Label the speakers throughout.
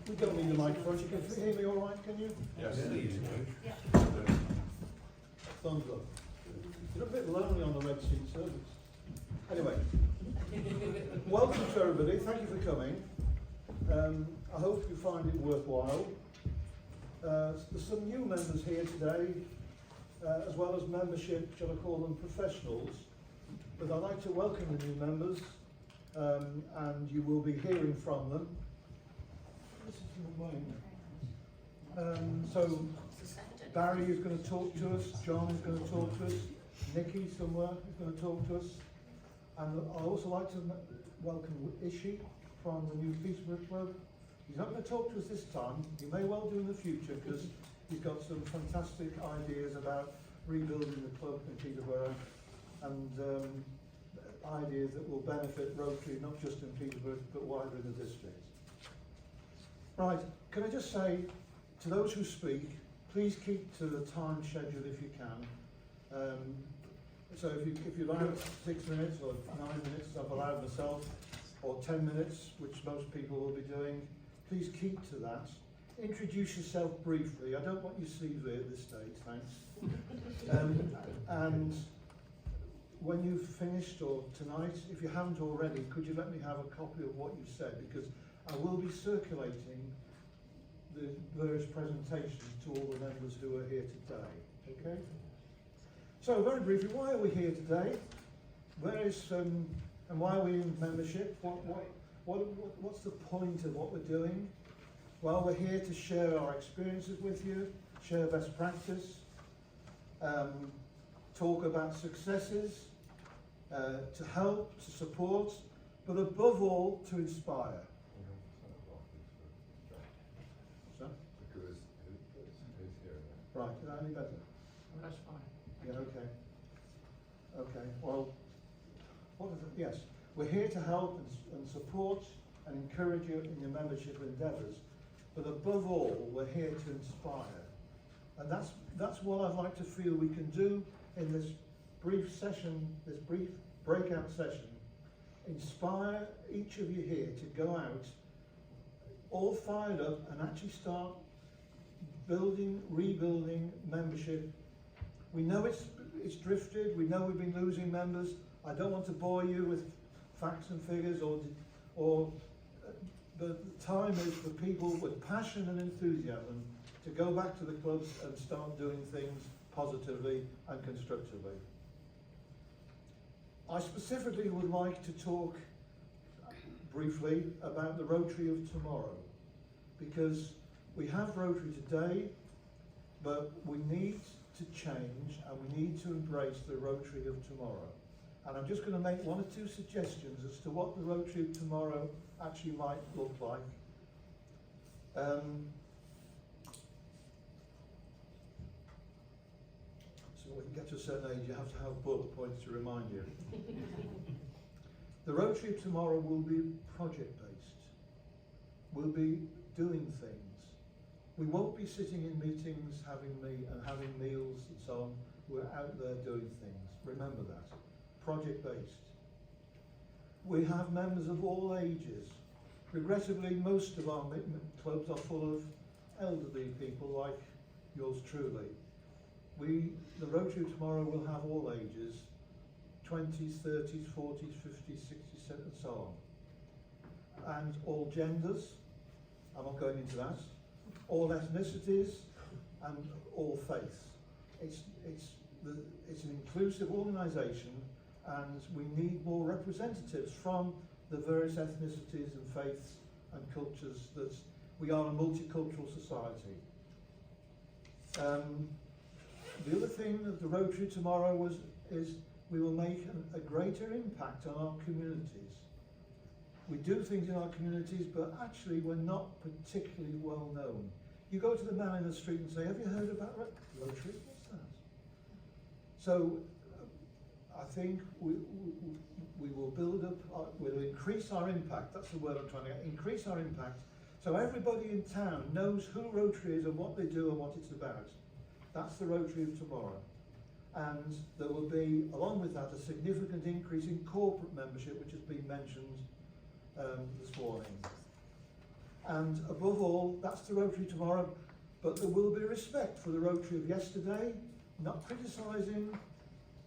Speaker 1: We don't need a microphone. You can hear me all right, can you?
Speaker 2: Yes.
Speaker 1: Thumbs up. You're a bit lonely on the Red Seat service. Anyway, welcome to everybody. Thank you for coming. I hope you find it worthwhile. There's some new members here today, as well as membership, shall I call them professionals. But I'd like to welcome the new members, and you will be hearing from them. This is mine. So Barry is going to talk to us, John is going to talk to us, Nikki somewhere is going to talk to us, and I'd also like to welcome Ishi from the new Peterborough Club. He's not going to talk to us this time, he may well do in the future because he's got some fantastic ideas about rebuilding the club in Peterborough and ideas that will benefit Rotary not just in Peterborough but wider in the district. Right, can I just say to those who speak, please keep to the time schedule if you can. So if you allow 6 minutes or 9 minutes, I've allowed myself, or 10 minutes, which most people will be doing, please keep to that. Introduce yourself briefly. I don't want your CV at this stage, thanks. And when you've finished, or tonight, if you haven't already, could you let me have a copy of what you said? Because I will be circulating the various presentations to all the members who are here today. Okay? So very briefly, why are we here today? Where is and why are we in membership? What's the point of what we're doing? Well, we're here to share our experiences with you, share best practice, talk about successes, to help, to support, but above all, to inspire. So?
Speaker 2: Because who's here now?
Speaker 1: Right, is that any better?
Speaker 3: That's fine.
Speaker 1: Yeah, okay. Okay, well, what is it? Yes, we're here to help and support and encourage you in your membership endeavours, but above all, we're here to inspire. And that's what I'd like to feel we can do in this brief session, this brief breakout session. Inspire each of you here to go out all fired up and actually start building, rebuilding membership. We know it's drifted, we know we've been losing members. I don't want to bore you with facts and figures but the time is for people with passion and enthusiasm to go back to the clubs and start doing things positively and constructively. I specifically would like to talk briefly about the Rotary of tomorrow, because we have Rotary today, but we need to change and we need to embrace the Rotary of tomorrow. And I'm just going to make one or two suggestions as to what the Rotary of tomorrow actually might look like. So when you get to a certain age, you have to have bullet points to remind you. The Rotary of tomorrow will be project-based. We'll be doing things. We won't be sitting in meetings, having meals and so on. We're out there doing things. Remember that. Project-based. We have members of all ages. Regrettably, most of our clubs are full of elderly people like yours truly. The Rotary of tomorrow will have all ages, 20s, 30s, 40s, 50s, 60s, and so on. And all genders, I'm not going into that, all ethnicities and all faiths. It's an inclusive organisation, and we need more representatives from the various ethnicities and faiths and cultures. That we are a multicultural society. The other thing that the Rotary tomorrow is we will make a greater impact on our communities. We do things in our communities, but actually we're not particularly well known. You go to the man in the street and say, have you heard about Rotary? What's that? So I think we will build up, we'll increase our impact. That's the word I'm trying to get. Increase our impact. So everybody in town knows who Rotary is and what they do and what it's about. That's the Rotary of tomorrow. And there will be, along with that, a significant increase in corporate membership, which has been mentioned this morning. And above all, that's the Rotary tomorrow, but there will be respect for the Rotary of yesterday, not criticising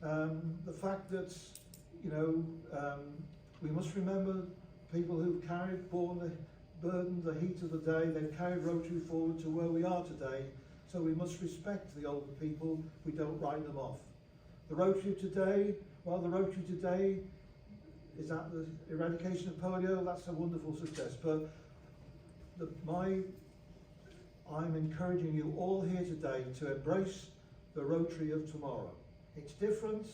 Speaker 1: the fact that, you know, we must remember people who've borne the burden, the heat of the day. They've carried Rotary forward to where we are today, so we must respect the older people. We don't write them off. The Rotary of today, well, the Rotary today is that the eradication of polio. That's a wonderful success, but I'm encouraging you all here today to embrace the Rotary of tomorrow. It's different,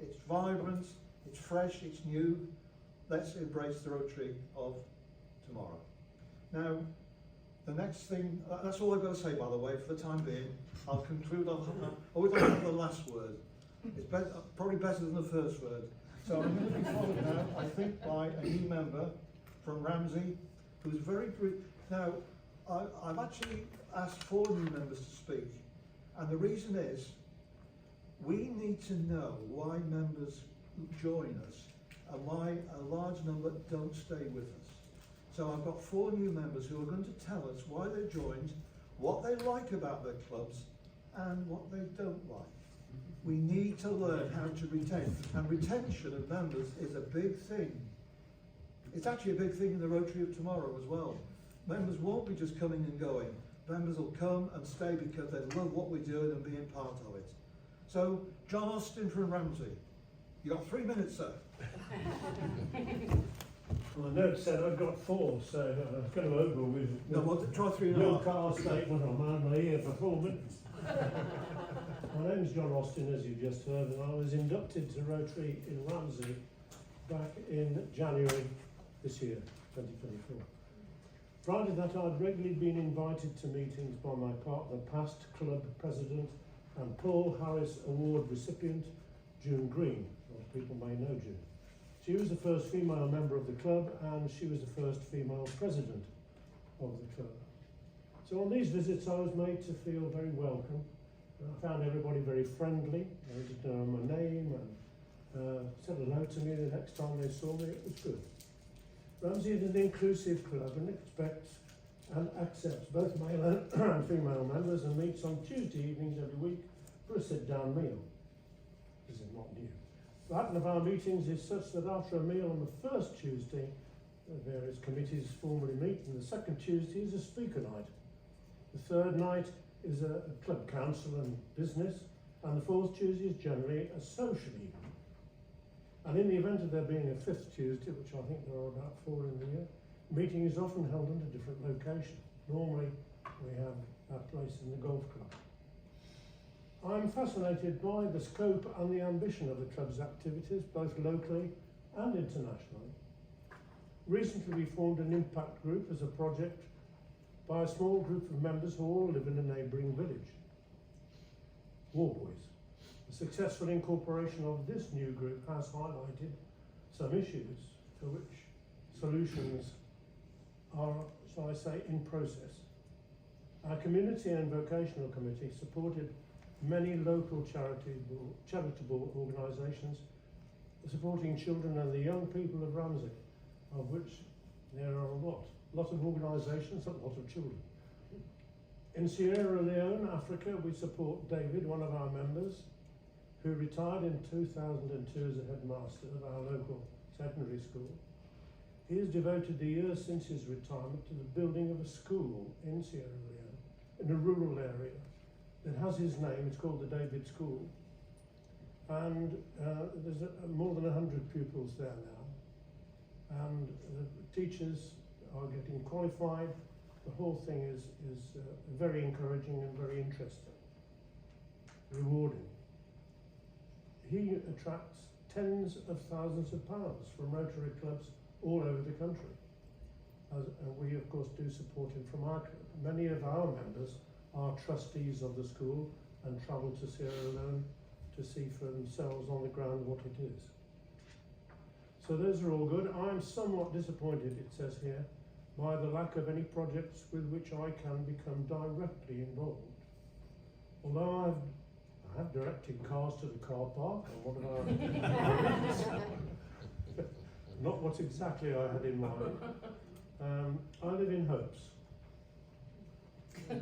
Speaker 1: it's vibrant, it's fresh, it's new. Let's embrace the Rotary of tomorrow. Now, the next thing, that's all I've got to say, by the way, for the time being. I'll conclude, I always like to have the last word. It's probably better than the first word. So I'm going to be followed now, I think, by a new member from Ramsey, who's very brief. Now, I've actually asked 4 new members to speak, and the reason is, we need to know why members join us and why a large number don't stay with us. So I've got 4 new members who are going to tell us why they joined, what they like about their clubs, and what they don't like. We need to learn how to retain, and retention of members is a big thing. It's actually a big thing in the Rotary of tomorrow as well. Members won't be just coming and going. Members will come and stay because they love what we're doing and being part of it. So, John Austin from Ramsey. You got 3 minutes, sir.
Speaker 3: Well, the note said I've got 4, so I was going to over with
Speaker 1: No, well, try 3.5.
Speaker 3: no car statement on my ear for 4 minutes. My name's John Austin, as you've just heard, and I was inducted to Rotary in Ramsey back in January this year, 2024. Prior to that, I'd regularly been invited to meetings by my partner, past club president and Paul Harris Award recipient, June Green. A lot of people may know June. She was the first female member of the club, and she was the first female president of the club. So on these visits, I was made to feel very welcome. I found everybody very friendly. They did know my name and said hello to me the next time they saw me. It was good. Ramsey is an inclusive club and expects and accepts both male and female members, and meets on Tuesday evenings every week for a sit-down meal. This is not new. The pattern of our meetings is such that after a meal on the first Tuesday, the various committees formally meet, and the second Tuesday is a speaker night. The third night is a club council and business, and the fourth Tuesday is generally a social evening. And in the event of there being a fifth Tuesday, which I think there are about 4 in the year, the meeting is often held in a different location. Normally, we have our place in the golf club. I'm fascinated by the scope and the ambition of the club's activities, both locally and internationally. Recently, we formed an impact group as a project by a small group of members who all live in a neighbouring village, Warboys. The successful incorporation of this new group has highlighted some issues for which solutions are, shall I say, in process. Our community and vocational committee supported many local charitable organisations supporting children and the young people of Ramsey, of which there are a lot of organisations, a lot of children. In Sierra Leone, Africa, we support David, one of our members, who retired in 2002 as a headmaster of our local secondary school. He has devoted the years since his retirement to the building of a school in Sierra Leone, in a rural area that has his name. It's called the David School. And there's more than 100 pupils there now. And the teachers are getting qualified. The whole thing is very encouraging and very interesting, rewarding. He attracts tens of thousands of pounds from Rotary clubs all over the country. And we, of course, do support him from our club. Many of our members are trustees of the school and travel to Sierra Leone to see for themselves on the ground what it is. So those are all good. I'm somewhat disappointed, it says here, by the lack of any projects with which I can become directly involved. Although I have directed cars to the car park and one of our not what exactly I had in mind. I live in hopes.
Speaker 1: Chris?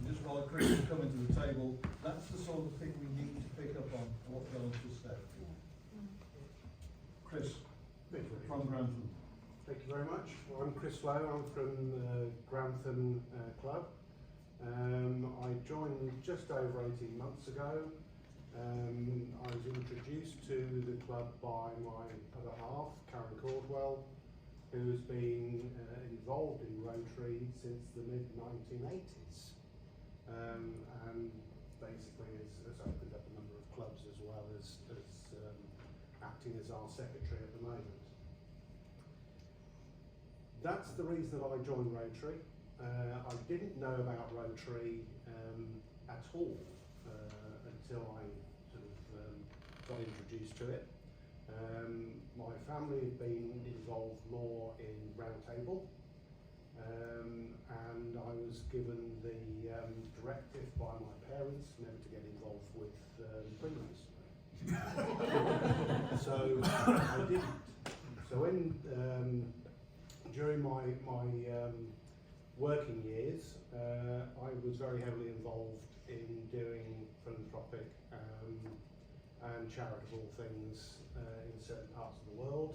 Speaker 4: Just while Chris is coming to the table, that's the sort of thing we need to pick up on, what John just said.
Speaker 1: Chris,
Speaker 5: Thank you.
Speaker 1: from Grantham.
Speaker 5: Thank you very much. Well, I'm Chris Lowe. I'm from Grantham Club. I joined just over 18 months ago. I was introduced to the club by my other half, Karen Caldwell, who has been involved in Rotary since the mid-1980s, and basically has opened up a number of clubs as well as acting as our secretary at the moment. That's the reason that I joined Rotary. I didn't know about Rotary at all until I sort of got introduced to it. My family had been involved more in Round Table, and I was given the directive by my parents never to get involved with Freemasonry. So I didn't. So when during my working years, I was very heavily involved in doing philanthropic and charitable things in certain parts of the world,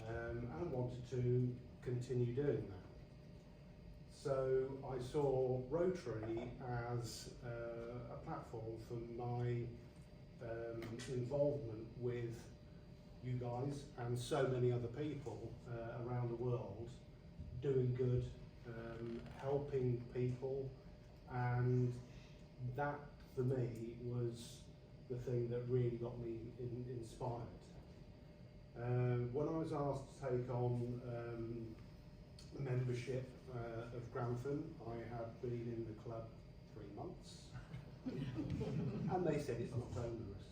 Speaker 5: and wanted to continue doing that. So I saw Rotary as a platform for my involvement with you guys and so many other people around the world doing good, helping people, and that for me was the thing that really got me inspired. When I was asked to take on membership of Grantham, I had been in the club 3 months, and they said it's not onerous.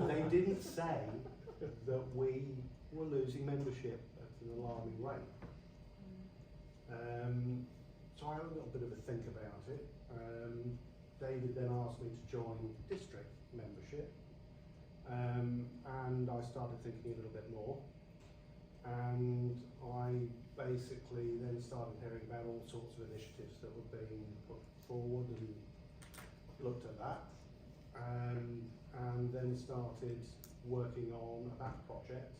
Speaker 5: They didn't say that we were losing membership at an alarming rate. So I had a little bit of a think about it. David then asked me to join district membership, and I started thinking a little bit more, and I basically then started hearing about all sorts of initiatives that were being put forward and looked at that, and then started working on a back project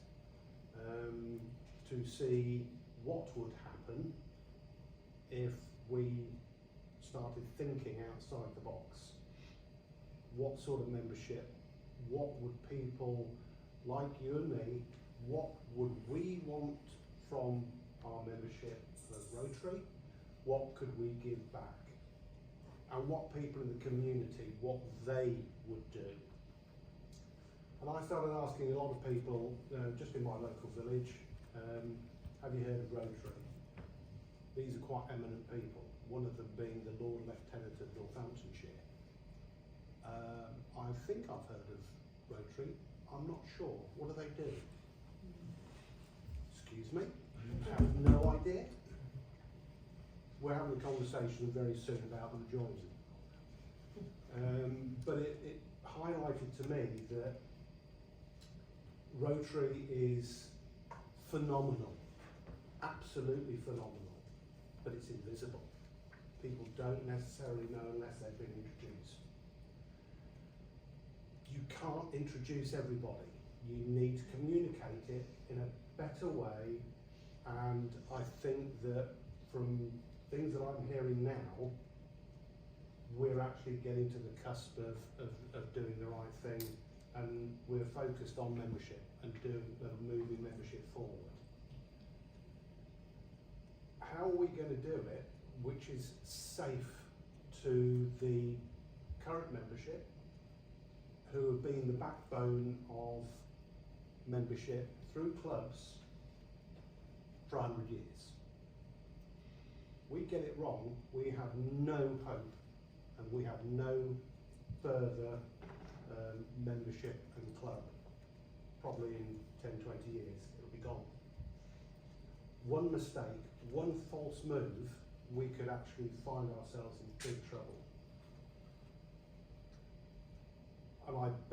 Speaker 5: to see what would happen if we started thinking outside the box. What sort of membership? What would people like you and me, what would we want from our membership as Rotary? What could we give back? And what people in the community, what they would do. And I started asking a lot of people, just in my local village, have you heard of Rotary? These are quite eminent people, one of them being the Lord Lieutenant of Northamptonshire. I think I've heard of Rotary, I'm not sure. What do they do? Excuse me? I have no idea. We're having a conversation very soon about them joining. But it highlighted to me that Rotary is phenomenal, absolutely phenomenal, but it's invisible. People don't necessarily know unless they've been introduced. You can't introduce everybody. You need to communicate it in a better way, and I think that from things that I'm hearing now, we're actually getting to the cusp of doing the right thing, and we're focused on membership and moving membership forward. How are we going to do it, which is safe to the current membership, who have been the backbone of membership through clubs for 100 years? We get it wrong, we have no hope, and we have no further membership and club. Probably in 10, 20 years, it'll be gone. One mistake, one false move, we could actually find ourselves in big trouble.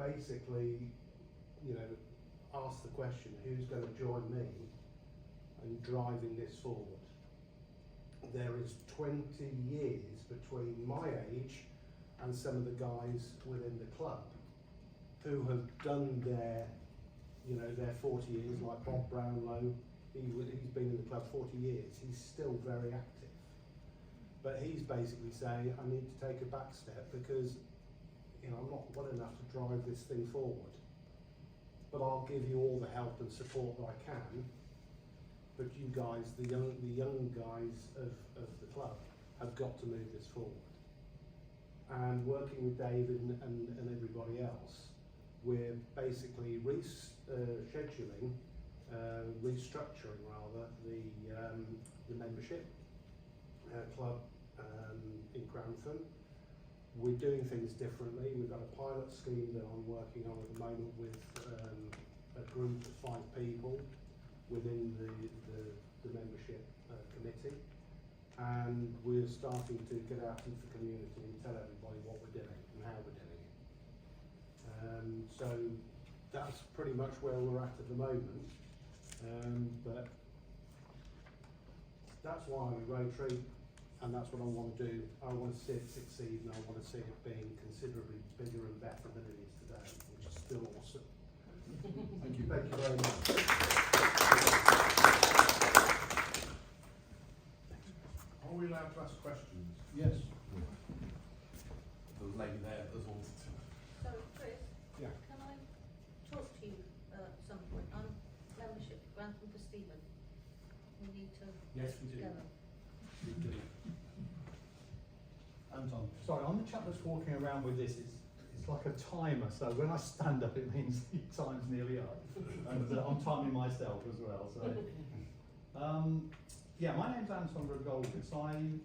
Speaker 5: basically, you know, asked the question, who's going to join me in driving this forward? There is 20 years between my age and some of the guys within the club who have done their, you know, their 40 years, like Bob Brownlow. He's been in the club 40 years. He's still very active. But he's basically saying, I need to take a back step because, you know, I'm not well enough to drive this thing forward. But I'll give you all the help and support that I can. But you guys, the young guys of the club, have got to move this forward. And working with David and everybody else, we're basically restructuring rather the membership club in Cranford. We're doing things differently. We've got a pilot scheme that I'm working on at the moment with a group of 5 people within the membership committee, and we're starting to get out into the community and tell everybody what we're doing and how we're doing it. So that's pretty much where we're at the moment. But that's why I'm a Rotary, and that's what I want to do. I want to see it succeed, and I want to see it being considerably bigger and better than it is today, which is still awesome.
Speaker 4: Thank you.
Speaker 5: Thank you very much.
Speaker 2: Are we allowed to ask questions?
Speaker 4: Yes.
Speaker 2: The lady there that wanted to.
Speaker 6: So, Chris,
Speaker 2: Yeah.
Speaker 6: can I talk to you at some point? I'm membership granting for Stephen. We need to
Speaker 4: Yes,
Speaker 6: get
Speaker 4: we do.
Speaker 6: together.
Speaker 4: We do. Anton.
Speaker 7: Sorry, I'm the chap that's walking around with this. It's like a timer, so when I stand up, it means the time's nearly up, and I'm timing myself as well. So, yeah, my name's Anton Rodolphus. I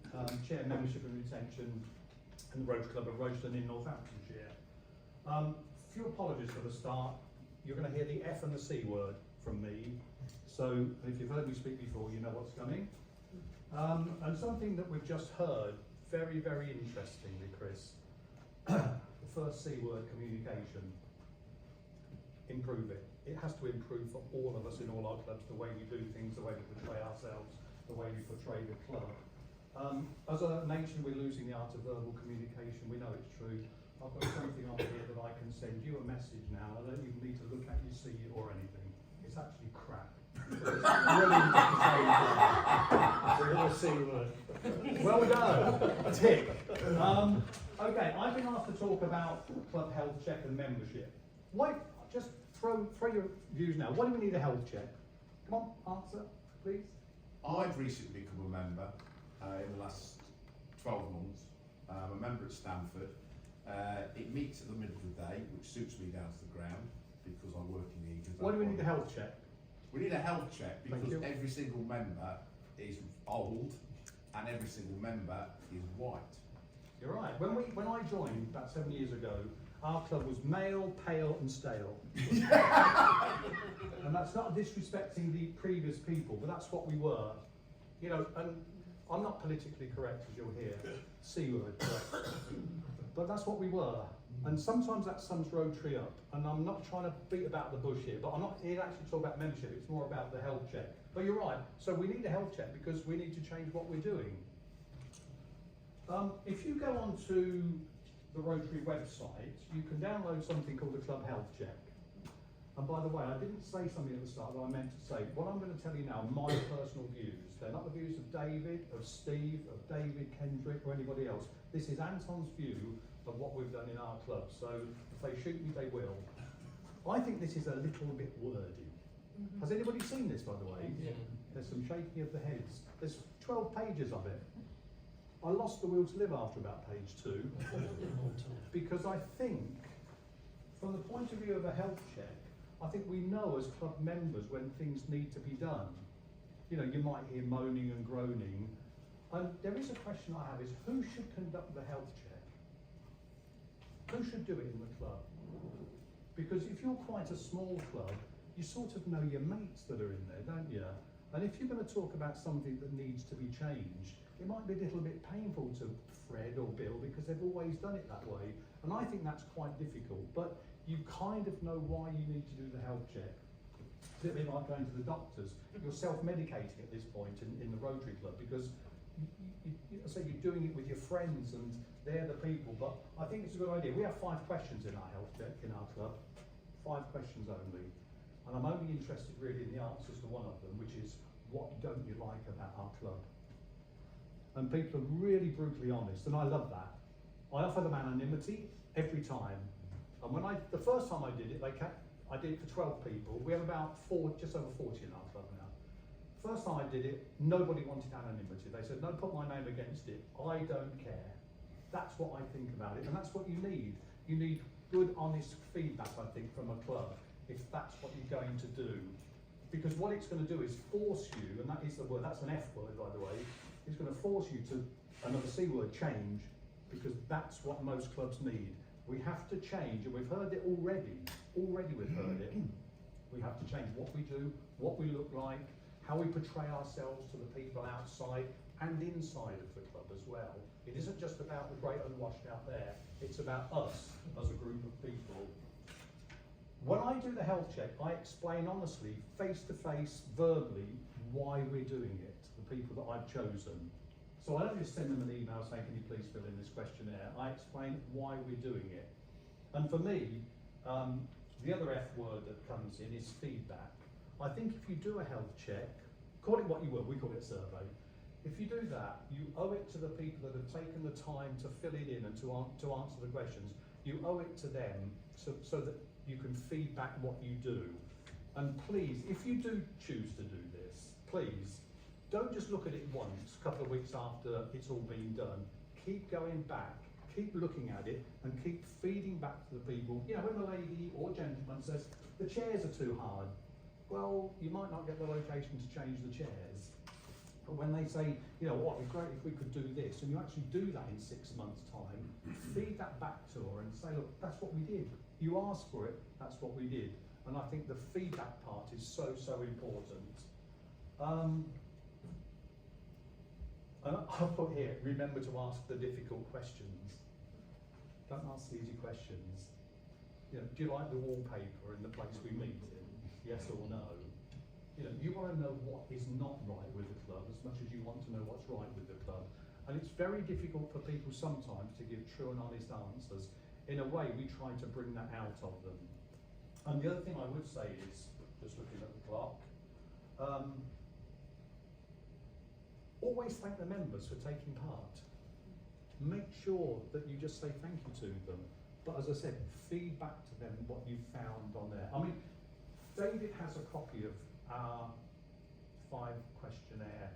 Speaker 7: chair membership and retention in the Rotary Club of Royston in Northamptonshire. Few apologies for the start. You're going to hear the F and the C word from me. So if you've heard me speak before, you know what's coming. And something that we've just heard, very, very interestingly, Chris, the first C word, communication. Improve it. It has to improve for all of us in all our clubs, the way we do things, the way we portray ourselves, the way we portray the club. As a nation, we're losing the art of verbal communication. We know it's true. I've got something on here that I can send you a message now. I don't even need to look at you, see it or anything. It's actually crap. It's brilliant at the same time. Well done. Tick. Okay, I've been asked to talk about club health check and membership. Why? Just throw your views now. Why do we need a health check? Come on, answer, please.
Speaker 2: I've recently become a member in the last 12 months. I'm a member at Stamford. It meets at the middle of the day, which suits me down to the ground because I work in the evenings.
Speaker 7: Why do we need a health check?
Speaker 2: We need a health check
Speaker 7: Thank
Speaker 2: because
Speaker 7: you.
Speaker 2: every single member is old and every single member is white.
Speaker 7: You're right. When I joined about 7 years ago, our club was male, pale, and stale. And that's not disrespecting the previous people, but that's what we were. You know, and I'm not politically correct, as you'll hear. C word, correct. But that's what we were. And sometimes that sums Rotary up. And I'm not trying to beat about the bush here, but I'm not here to actually talk about membership. It's more about the health check. But you're right. So we need a health check because we need to change what we're doing. If you go onto the Rotary website, you can download something called the Club Health Check. And by the way, I didn't say something at the start that I meant to say. What I'm going to tell you now are my personal views. They're not the views of David, of Steve, of David Kendrick, or anybody else. This is Anton's view of what we've done in our club. So if they shoot me, they will. I think this is a little bit wordy. Has anybody seen this, by the way?
Speaker 6: Yeah.
Speaker 7: There's some shaking of the heads. There's 12 pages of it. I lost the will to live after about page 2 because I think, from the point of view of a health check, I think we know as club members when things need to be done. You know, you might hear moaning and groaning. And there is a question I have is, who should conduct the health check? Who should do it in the club? Because if you're quite a small club, you sort of know your mates that are in there, don't you? And if you're going to talk about something that needs to be changed, it might be a little bit painful to Fred or Bill because they've always done it that way. And I think that's quite difficult, but you kind of know why you need to do the health check. It's a bit like going to the doctors. You're self-medicating at this point in the Rotary Club because you're doing it with your friends and they're the people. But I think it's a good idea. We have 5 questions in our health check in our club, 5 questions only. And I'm only interested really in the answers to one of them, which is, what don't you like about our club? And people are really brutally honest, and I love that. I offer them anonymity every time. And the first time I did it, I did it for 12 people. We have about just over 40 in our club now. First time I did it, nobody wanted anonymity. They said, no, put my name against it. I don't care. That's what I think about it, and that's what you need. You need good, honest feedback, I think, from a club, if that's what you're going to do. Because what it's going to do is force you, and that is the word, that's an F word, by the way, it's going to force you to, another C word, change, because that's what most clubs need. We have to change, and we've heard it already we've heard it. We have to change what we do, what we look like, how we portray ourselves to the people outside and inside of the club as well. It isn't just about the great unwashed out there, it's about us as a group of people. When I do the health check, I explain honestly, face to face, verbally, why we're doing it, the people that I've chosen. So I don't just send them an email saying, can you please fill in this questionnaire? I explain why we're doing it. And for me, the other F word that comes in is feedback. I think if you do a health check, call it what you will, we call it a survey. If you do that, you owe it to the people that have taken the time to fill it in and to answer the questions. You owe it to them so that you can feedback what you do. And please, if you do choose to do this, please, don't just look at it once, a couple of weeks after it's all been done. Keep going back, keep looking at it, and keep feeding back to the people. You know, when the lady or gentleman says, the chairs are too hard, well, you might not get the location to change the chairs. But when they say, you know, what would be great if we could do this, and you actually do that in 6 months' time, feed that back to her and say, look, that's what we did. You asked for it, that's what we did. And I think the feedback part is so, so important. And I'll put here, remember to ask the difficult questions. Don't ask the easy questions. You know, do you like the wallpaper in the place we meet in? Yes or no? You know, you want to know what is not right with the club as much as you want to know what's right with the club. And it's very difficult for people sometimes to give true and honest answers. In a way, we try to bring that out of them. And the other thing I would say is, just looking at the clock, always thank the members for taking part. Make sure that you just say thank you to them. But as I said, feed back to them what you found on there. I mean, David has a copy of our 5 questionnaire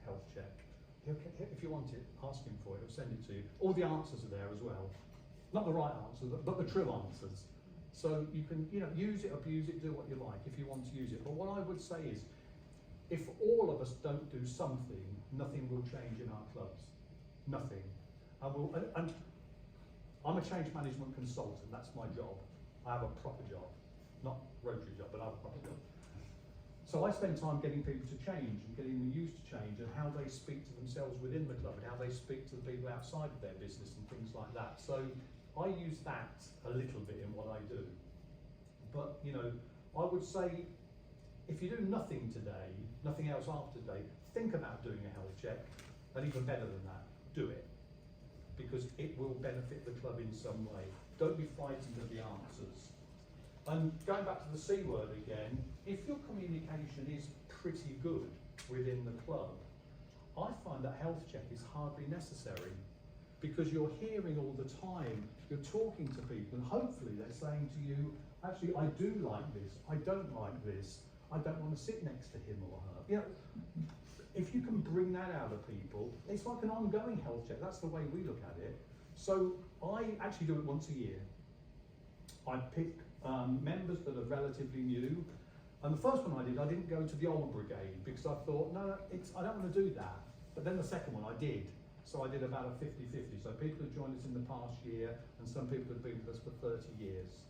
Speaker 7: health check. If you want it, ask him for it, he'll send it to you. All the answers are there as well. Not the right answers, but the true answers. So you can, you know, use it, abuse it, do what you like if you want to use it. But what I would say is, if all of us don't do something, nothing will change in our clubs. Nothing. And I'm a change management consultant, that's my job. I have a proper job. Not Rotary job, but I have a proper job. So I spend time getting people to change and getting them used to change and how they speak to themselves within the club and how they speak to the people outside of their business and things like that. So I use that a little bit in what I do. But, you know, I would say if you do nothing today, nothing else after today, think about doing a health check, and even better than that, do it. Because it will benefit the club in some way. Don't be frightened of the answers. And going back to the C word again, if your communication is pretty good within the club, I find that health check is hardly necessary because you're hearing all the time, you're talking to people and hopefully they're saying to you, actually I do like this, I don't like this, I don't want to sit next to him or her. You know, if you can bring that out of people, it's like an ongoing health check, that's the way we look at it. So I actually do it once a year. I pick members that are relatively new. And the first one I did, I didn't go to the old brigade because I thought, no, I don't want to do that. But then the second one I did. So I did about a 50-50. So people who joined us in the past year and some people have been with us for 30 years.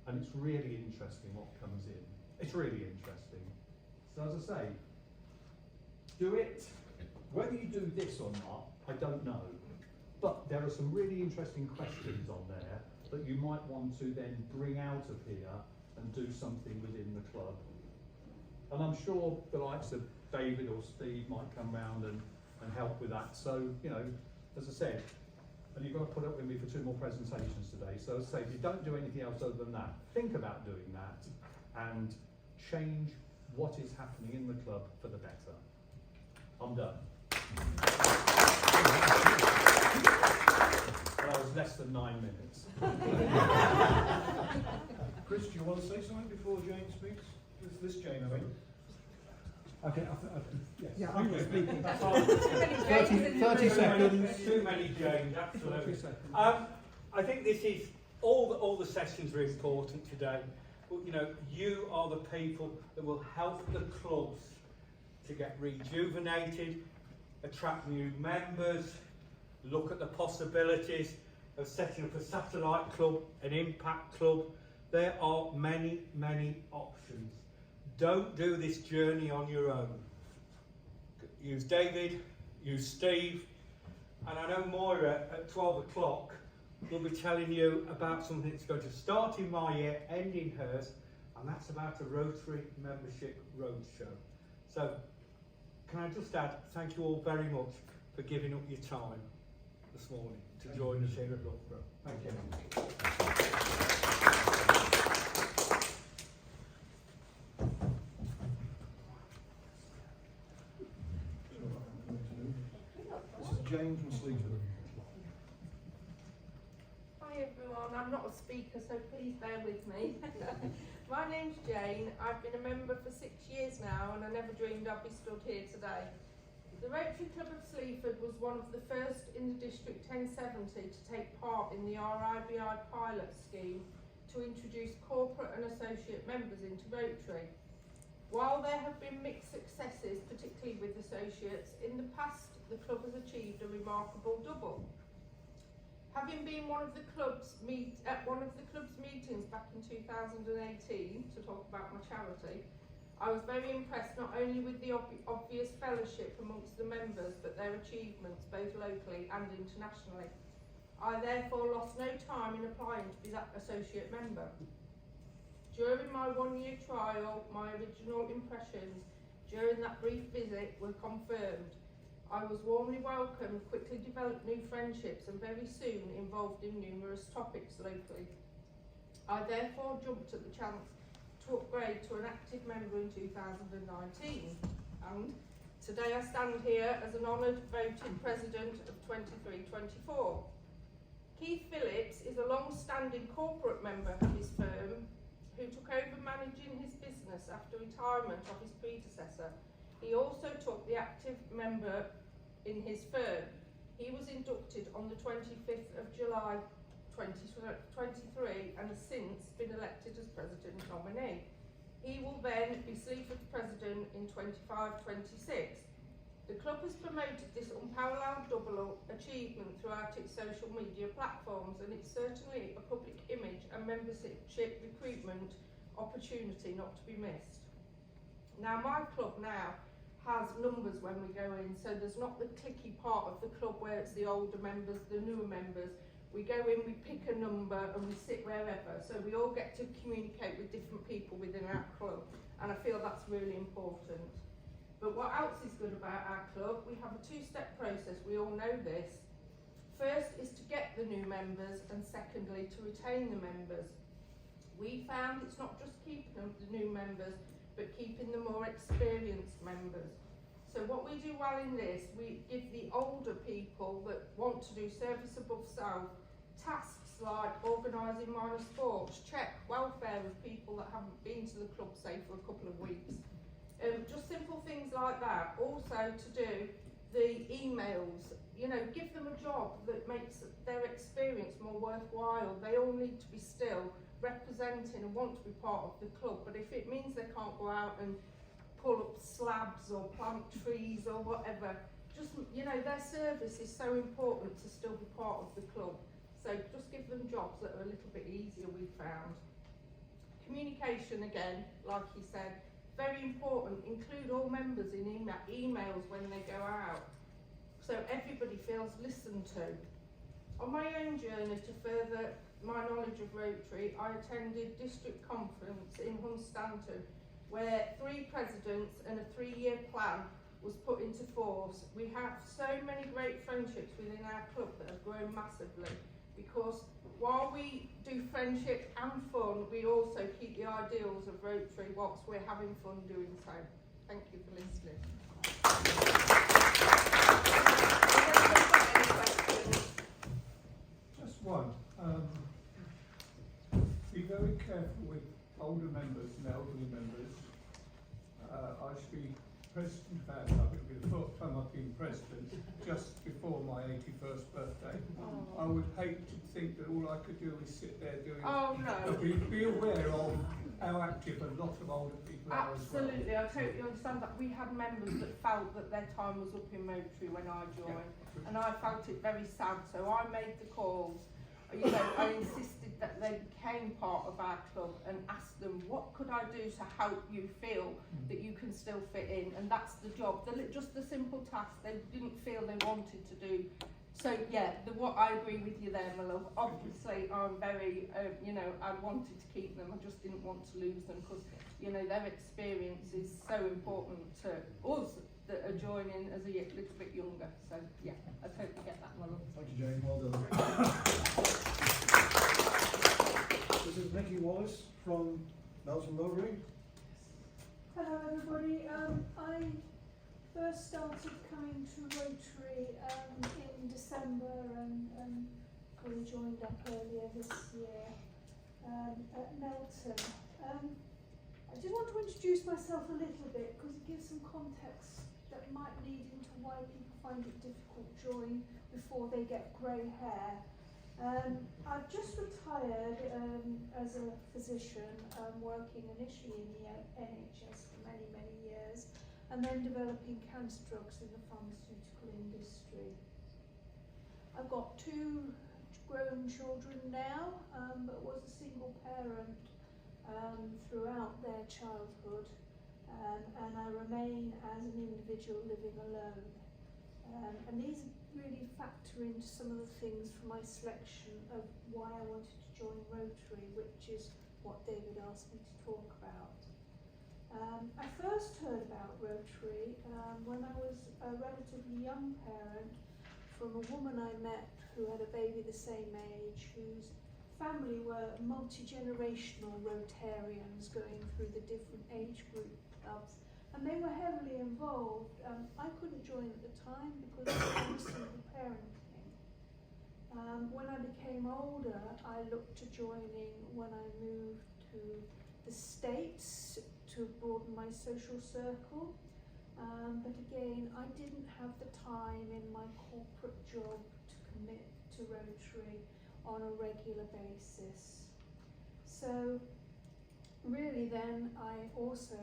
Speaker 7: And it's really interesting what comes in. It's really interesting. So as I say, do it. Whether you do this or not, I don't know. But there are some really interesting questions on there that you might want to then bring out of here and do something within the club. And I'm sure the likes of David or Steve might come round and help with that. So, you know, as I said, and you've got to put up with me for 2 more presentations today. So as I say, if you don't do anything else other than that, think about doing that and change what is happening in the club for the better. I'm done. That was less than 9 minutes.
Speaker 1: Chris, do you want to say something before Jane speaks? This Jane, I mean.
Speaker 8: Okay, yes.
Speaker 9: Yeah, I'm speaking.
Speaker 8: 30 seconds.
Speaker 9: Too many James,
Speaker 8: 30
Speaker 9: absolutely.
Speaker 8: seconds.
Speaker 9: I think this is, all the sessions are important today. But, you know, you are the people that will help the clubs to get rejuvenated, attract new members, look at the possibilities of setting up a satellite club, an impact club. There are many, many options. Don't do this journey on your own. Use David, use Steve, and I know Moira at 12 o'clock will be telling you about something that's going to start in my year, end in hers, and that's about a Rotary Membership Roadshow. So, can I just add, thank you all very much for giving up your time this morning to join us here at Loughborough. Thank you.
Speaker 1: This is Jane from Sleaford.
Speaker 10: Hi everyone, I'm not a speaker so please bear with me. My name's Jane, I've been a member for 6 years now and I never dreamed I'd be stood here today. The Rotary Club of Sleaford was one of the first in the District 1070 to take part in the RIBI pilot scheme to introduce corporate and associate members into Rotary. While there have been mixed successes, particularly with associates, in the past the club has achieved a remarkable double. Having been at one of the club's meetings back in 2018 to talk about my charity, I was very impressed not only with the obvious fellowship amongst the members but their achievements both locally and internationally. I therefore lost no time in applying to be that associate member. During my 1-year trial, my original impressions during that brief visit were confirmed. I was warmly welcomed, quickly developed new friendships and very soon involved in numerous topics locally. I therefore jumped at the chance to upgrade to an active member in 2019 and today I stand here as an honoured voted president of 23-24. Keith Phillips is a long-standing corporate member of his firm who took over managing his business after retirement of his predecessor. He also took the active member in his firm. He was inducted on the 25th of July 2023 and has since been elected as president nominee. He will then be Sleaford's president in 25-26. The club has promoted this unparalleled double achievement throughout its social media platforms and it's certainly a public image and membership recruitment opportunity not to be missed. Now my club now has numbers when we go in, so there's not the clicky part of the club where it's the older members, the newer members. We go in, we pick a number and we sit wherever, so we all get to communicate with different people within our club and I feel that's really important. But what else is good about our club? We have a 2-step process, we all know this. First is to get the new members and secondly to retain the members. We found it's not just keeping the new members but keeping the more experienced members. So what we do well in this, we give the older people that want to do service above self tasks like organising minor sports, check welfare of people that haven't been to the club say for a couple of weeks. Just simple things like that. Also to do the emails, you know, give them a job that makes their experience more worthwhile. They all need to be still representing and want to be part of the club, but if it means they can't go out and pull up slabs or plant trees or whatever, just, you know, their service is so important to still be part of the club. So just give them jobs that are a little bit easier, we found. Communication again, like he said, very important, include all members in emails when they go out, so everybody feels listened to. On my own journey to further my knowledge of Rotary, I attended district conference in Hunstanton, where 3 presidents and a 3-year plan was put into force. We have so many great friendships within our club that have grown massively, because while we do friendship and fun, we also keep the ideals of Rotary whilst we're having fun doing so. Thank you for listening.
Speaker 11: Just one. Be very careful with older members and elderly members. I should be president of our club. It'll be the 4th time I've been president, just before my 81st birthday. I would hate to think that all I could do is sit there doing.
Speaker 10: Oh no.
Speaker 11: But be aware of how active a lot of older people are as well.
Speaker 10: Absolutely, I totally understand that. We had members that felt that their time was up in Rotary when I joined, and I felt it very sad, so I made the calls. You know, I insisted that they became part of our club and asked them, what could I do to help you feel that you can still fit in? And that's the job, just the simple task they didn't feel they wanted to do. So yeah, what I agree with you there, my love. Obviously, I'm very, you know, I wanted to keep them. I just didn't want to lose them, because, you know, their experience is so important to us that are joining as a little bit younger. So yeah, I totally get that, my love.
Speaker 4: Thank you, Jane, well done.
Speaker 1: This is Nikki Wallace from Melton Mowbray.
Speaker 12: Hello everybody. I first started coming to Rotary in December and probably joined up earlier this year at Melton. I just want to introduce myself a little bit because it gives some context that might lead into why people find it difficult to join before they get grey hair. I've just retired as a physician, working initially in the NHS for many, many years, and then developing cancer drugs in the pharmaceutical industry. I've got 2 grown children now, but was a single parent throughout their childhood, and I remain as an individual living alone. And these really factor into some of the things for my selection of why I wanted to join Rotary, which is what David asked me to talk about. I first heard about Rotary when I was a relatively young parent from a woman I met who had a baby the same age, whose family were multi-generational Rotarians going through the different age group clubs. And they were heavily involved. I couldn't join at the time because I was single parenting. When I became older, I looked to joining when I moved to the States to broaden my social circle. But again, I didn't have the time in my corporate job to commit to Rotary on a regular basis. So really then I also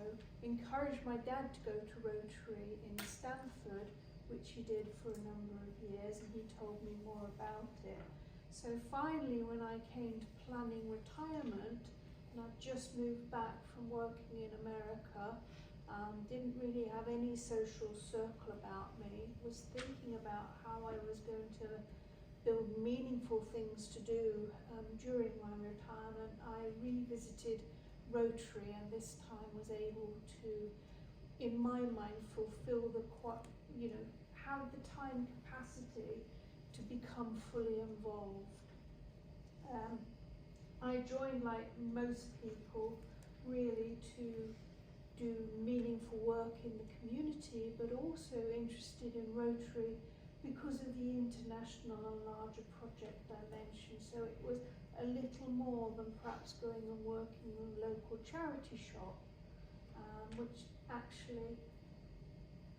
Speaker 12: encouraged my dad to go to Rotary in Stamford, which he did for a number of years, and he told me more about it. So finally, when I came to planning retirement, and I'd just moved back from working in America, didn't really have any social circle about me, was thinking about how I was going to build meaningful things to do during my retirement, I revisited Rotary, and this time was able to, in my mind, fulfill the, you know, have the time capacity to become fully involved. I joined, like most people, really to do meaningful work in the community, but also interested in Rotary because of the international and larger project dimension. So it was a little more than perhaps going and working in a local charity shop, which actually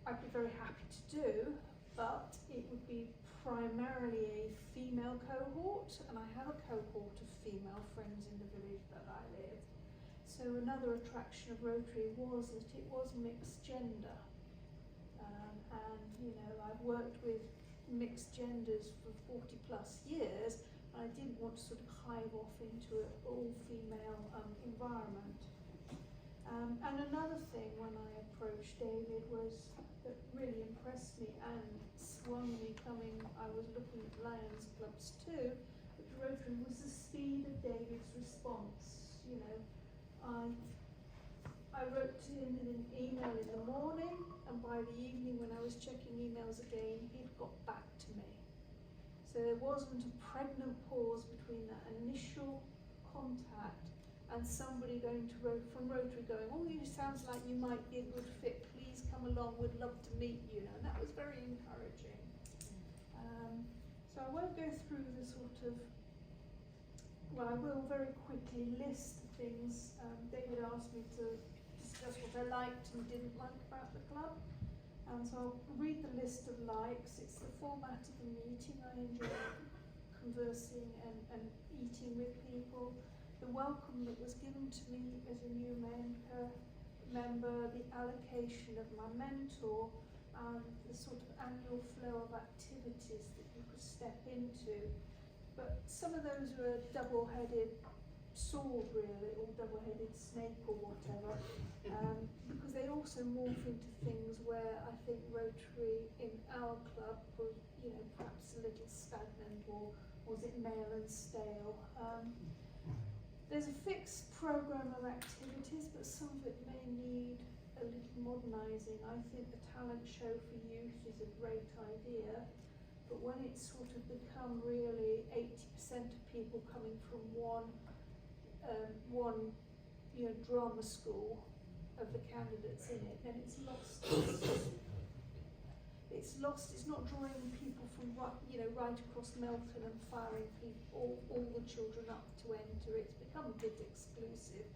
Speaker 12: I'd be very happy to do, but it would be primarily a female cohort, and I have a cohort of female friends in the village that I live. So another attraction of Rotary was that it was mixed gender, and you know, I've worked with mixed genders for 40 plus years. I didn't want to sort of hive off into an all-female environment. And another thing when I approached David was that really impressed me and swung me coming, I was looking at Lions clubs too, at Rotary, was the speed of David's response. You know, I wrote to him in an email in the morning, and by the evening when I was checking emails again, he'd got back to me. So there wasn't a pregnant pause between that initial contact and somebody going to from Rotary going, oh, you sounds like you might be a good fit, please come along, we'd love to meet you. And that was very encouraging. So I won't go through the sort of, well, I will very quickly list the things. David asked me to discuss what I liked and didn't like about the club. And so I'll read the list of likes. It's the format of the meeting. I enjoy conversing and eating with people. The welcome that was given to me as a new member, the allocation of my mentor, and the sort of annual flow of activities that you could step into. But some of those were double-headed sword, really, or double-headed snake or whatever, because they also morph into things where I think Rotary in our club was, you know, perhaps a little stagnant, or was it male and stale. There's a fixed programme of activities, but some of it may need a little modernising. I think the talent show for youth is a great idea, but when it's sort of become really 80% of people coming from one drama school of the candidates in it, then it's lost. It's lost. It's not drawing people from right across Melton and firing people, all the children up to enter. It's become a bit exclusive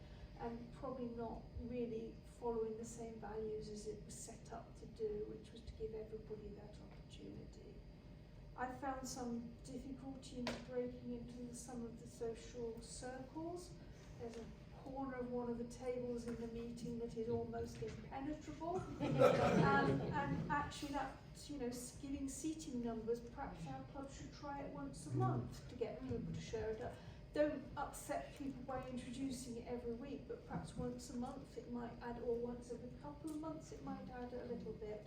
Speaker 12: and probably not really following the same values as it was set up to do, which was to give everybody that opportunity. I found some difficulty in breaking into some of the social circles. There's a corner of one of the tables in the meeting that is almost impenetrable, and actually that's, you know, giving seating numbers. Perhaps our club should try it once a month to get people to share it up. Don't upset people by introducing it every week, but perhaps once a month it might add, or once every couple of months it might add a little bit.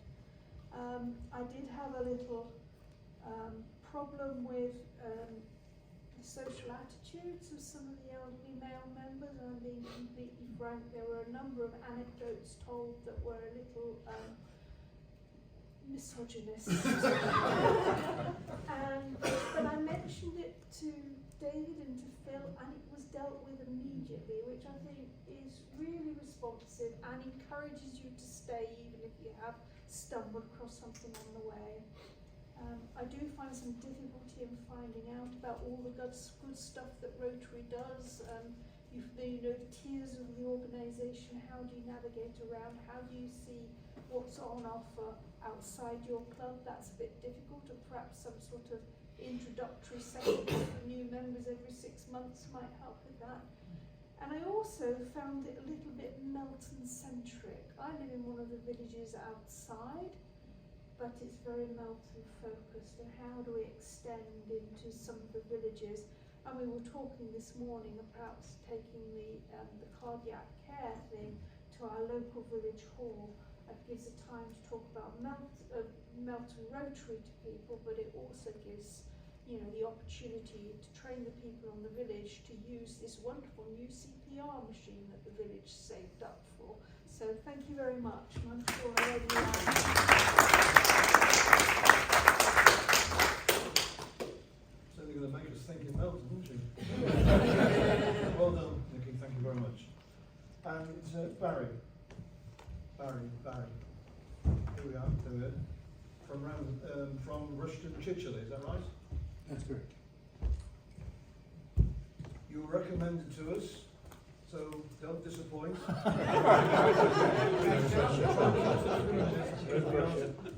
Speaker 12: I did have a little problem with the social attitudes of some of the elderly male members. I'm being completely frank, there were a number of anecdotes told that were a little misogynist. But I mentioned it to David and to Phil, and it was dealt with immediately, which I think is really responsive and encourages you to stay even if you have stumbled across something on the way. I do find some difficulty in finding out about all the good stuff that Rotary does. You know the tiers of the organisation. How do you navigate around? How do you see what's on offer outside your club? That's a bit difficult, or perhaps some sort of introductory session for new members every 6 months might help with that. And I also found it a little bit Melton-centric. I live in one of the villages outside, but it's very Melton focused, and how do we extend into some of the villages? And we were talking this morning about taking the cardiac care thing to our local village hall. It gives a time to talk about Melton Rotary to people, but it also gives, you know, the opportunity to train the people on the village to use this wonderful new CPR machine that the village saved up for. So thank you very much, and I'm sure I already
Speaker 4: Certainly going to make us think in Melton, isn't she? Well done, Nikki, thank you very much.
Speaker 1: And it's Barry. Here we are, there. From Rushton Chicheley, is that right?
Speaker 8: That's correct.
Speaker 1: You were recommended to us, so don't disappoint.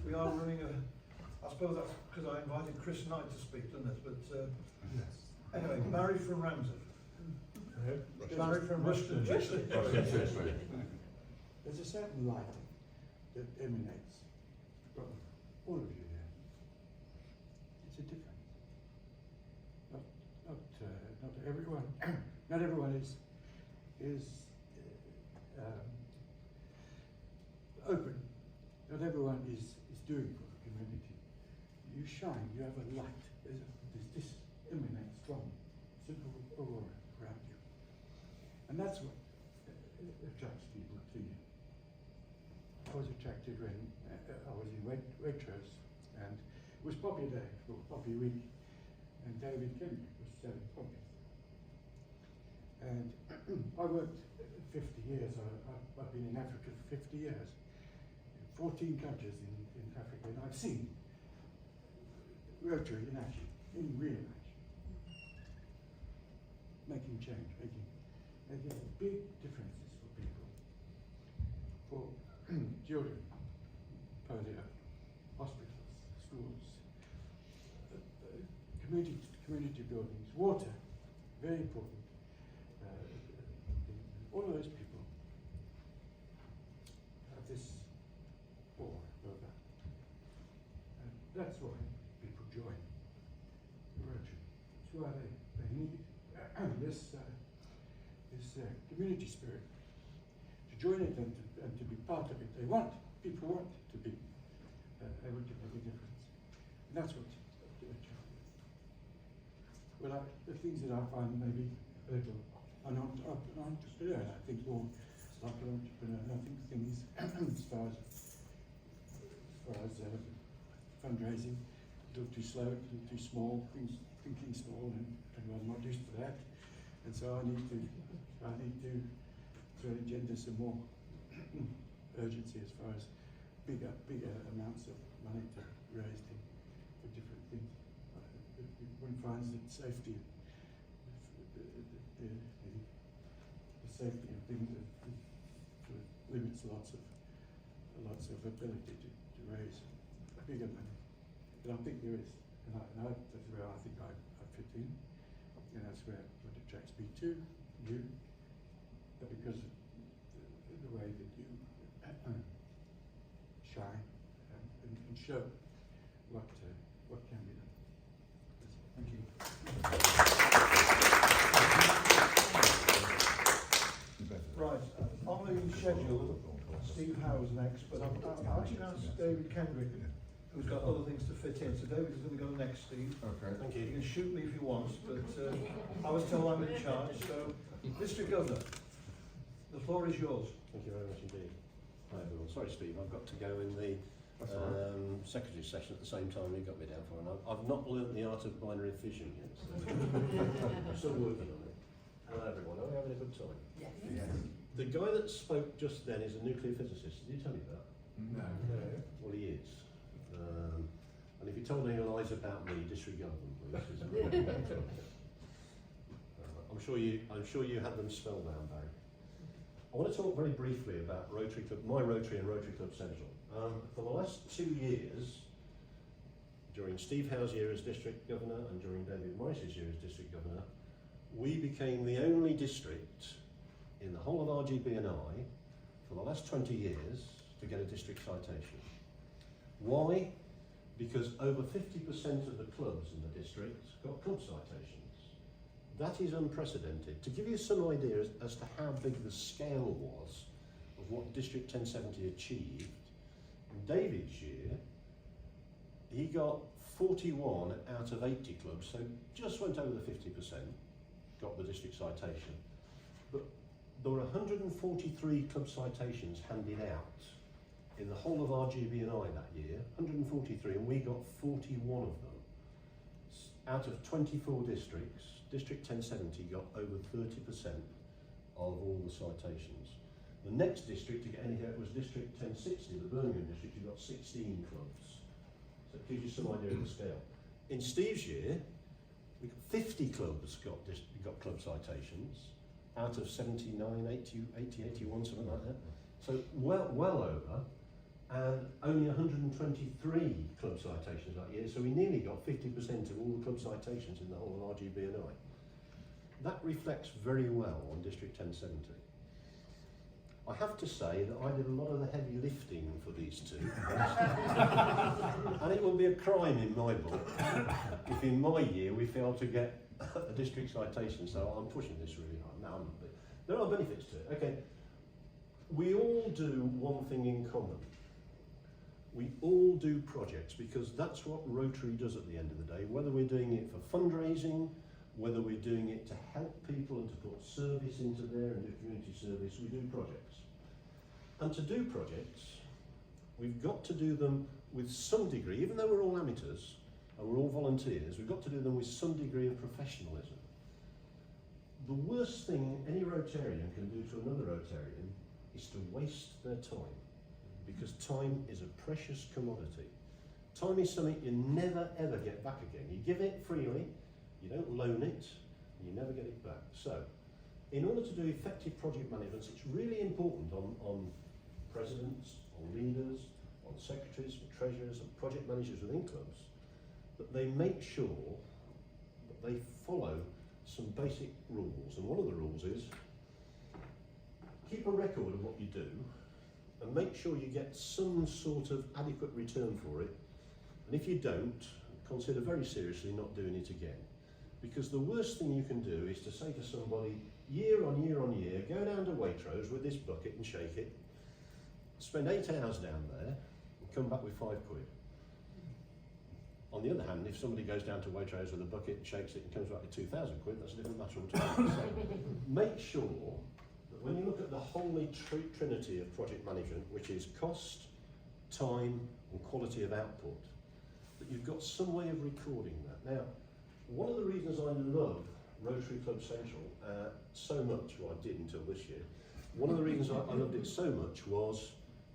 Speaker 1: We are running I suppose that's because I invited Chris Knight to speak, didn't it? But anyway, Barry from Ramsey. Barry from Rushton Chicheley.
Speaker 8: There's a certain light that emanates from all of you here. It's a difference. Not everyone. Not everyone is open, that everyone is doing for the community. You shine, you have a light, this emanates from simple aurora around you. And that's what attracts people to you. I was attracted when I was in Waitrose, and it was Poppy Day, or Poppy Week, and David Kendrick was selling poppies. And I worked 50 years, I've been in Africa for 50 years, in 14 countries in Africa, and I've seen Rotary in action, in real action, making change, making big differences for people, for children, polio, hospitals, schools, community buildings, water, very important. All of those people have this awe over, and that's why people join the Rotary. That's why they need this community spirit to join it and to be part of it. People want to be able to make a difference, and that's what well, the things that I find maybe a little entrepreneur, and I think more like an entrepreneur. I think things as far as fundraising, a little too slow, a little too small. Thinking small, and I'm not used to that. And so I need to engender some more urgency as far as bigger amounts of money to raise for different things. One finds that safety. The safety of things limits lots of ability to raise bigger money. But I think there is, and that's where I think I fit in, and that's where what attracts me to you, but because of the way that you shine and show what can be done. Thank you.
Speaker 1: Right, on the schedule, Steve Howe's next, but I'm actually going to ask David Kendrick, who's got other things to fit in. So David is going to go next, Steve.
Speaker 2: Okay.
Speaker 1: Thank you. You can shoot me if you want, but I was told I'm in charge. So, District Governor, the floor is yours.
Speaker 13: Thank you very much indeed. Hi everyone. Sorry Steve, I've got to go in the secretary session at the same time you got me down for, and I've not learnt the art of binary fission yet. So I'm still working on it. Hello everyone, are we having a good time?
Speaker 2: Yes.
Speaker 13: The guy that spoke just then is a nuclear physicist. Did he tell you that?
Speaker 2: No.
Speaker 13: Well, he is. And if you told any lies about me, disregard them, please. I'm sure you had them spellbound, Barry. I want to talk very briefly about Rotary Club, my Rotary and Rotary Club Central. For the last 2 years, during Steve Howe's year as District Governor and during David Morris's year as District Governor, we became the only district in the whole of RGB&I for the last 20 years to get a district citation. Why? Because over 50% of the clubs in the district got club citations. That is unprecedented. To give you some idea as to how big the scale was of what District 1070 achieved, in David's year, he got 41 out of 80 clubs, so just went over the 50%, got the district citation. But there were 143 club citations handed out in the whole of RGB&I that year, 143, and we got 41 of them. Out of 24 districts, District 1070 got over 30% of all the citations. The next district to get any higher was District 1060, the Birmingham district, who got 16 clubs. So it gives you some idea of the scale. In Steve's year, we got 50 clubs got club citations out of 79, 80, 81, something like that. So well over, and only 123 club citations that year. So we nearly got 50% of all the club citations in the whole of RGB&I. That reflects very well on District 1070. I have to say that I did a lot of the heavy lifting for these two. And it will be a crime in my book if in my year we fail to get a district citation, so I'm pushing this really hard. No, I'm not. There are benefits to it. Okay, We all do one thing in common. We all do projects because that's what Rotary does at the end of the day, whether we're doing it for fundraising, whether we're doing it to help people and to put service into there and do community service, we do projects. And to do projects, we've got to do them with some degree, even though we're all amateurs and we're all volunteers, we've got to do them with some degree of professionalism. The worst thing any Rotarian can do to another Rotarian is to waste their time, because time is a precious commodity. Time is something you never ever get back again. You give it freely, you don't loan it, and you never get it back. So, in order to do effective project management, it's really important on presidents, on leaders, on secretaries, and treasurers, and project managers within clubs, that they make sure that they follow some basic rules. And one of the rules is keep a record of what you do and make sure you get some sort of adequate return for it. And if you don't, consider very seriously not doing it again. Because the worst thing you can do is to say to somebody, year on year on year, go down to Waitrose with this bucket and shake it, spend 8 hours down there, and come back with £5. On the other hand, if somebody goes down to Waitrose with a bucket, shakes it and comes back with £2,000, that's a different matter altogether. So make sure that when you look at the holy trinity of project management, which is cost, time and quality of output, that you've got some way of recording that. Now, one of the reasons I love Rotary Club Central so much, well I did until this year, one of the reasons I loved it so much was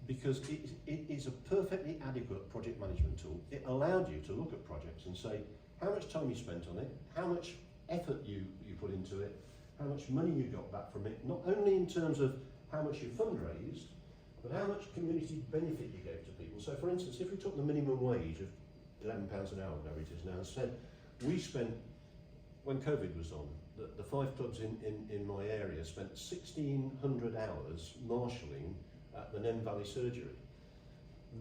Speaker 13: because it is a perfectly adequate project management tool. It allowed you to look at projects and say how much time you spent on it, how much effort you put into it, how much money you got back from it, not only in terms of how much you fundraised, but how much community benefit you gave to people. So for instance, if we took the minimum wage of £11 an hour, whatever it is now, and said, we spent, when COVID was on, the 5 clubs in my area spent 1,600 hours marshalling at the Nen Valley Surgery.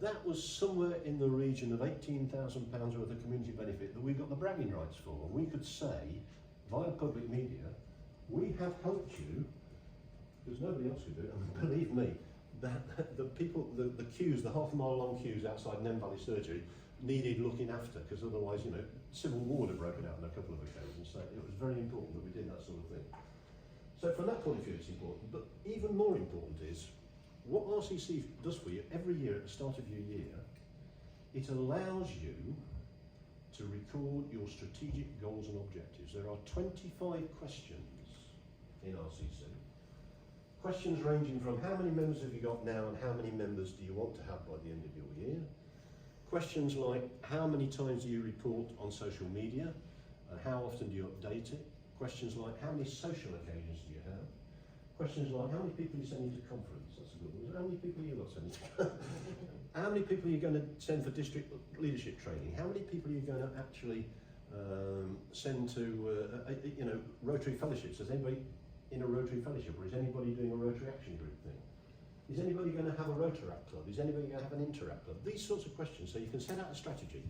Speaker 13: That was somewhere in the region of £18,000 worth of community benefit that we got the bragging rights for. And we could say, via public media, we have helped you, because nobody else could do it, and believe me, that the people, the queues, the half-mile long queues outside Nen Valley Surgery needed looking after, because otherwise, you know, civil war would have broken out on a couple of occasions. So it was very important that we did that sort of thing. So from that point of view, it's important. But even more important is, what RCC does for you every year at the start of your year, it allows you to record your strategic goals and objectives. There are 25 questions in RCC. Questions ranging from how many members have you got now and how many members do you want to have by the end of your year? Questions like how many times do you report on social media and how often do you update it? Questions like how many social occasions do you have? Questions like how many people are you sending to conference? That's a good one. How many people are you not sending to How many people are you going to send for district leadership training? How many people are you going to actually send to you know, Rotary fellowships? Is anybody in a Rotary fellowship, or is anybody doing a Rotary action group thing? Is anybody going to have a Rotaract club? Is anybody going to have an Interact club? These sorts of questions, so you can set out a strategy.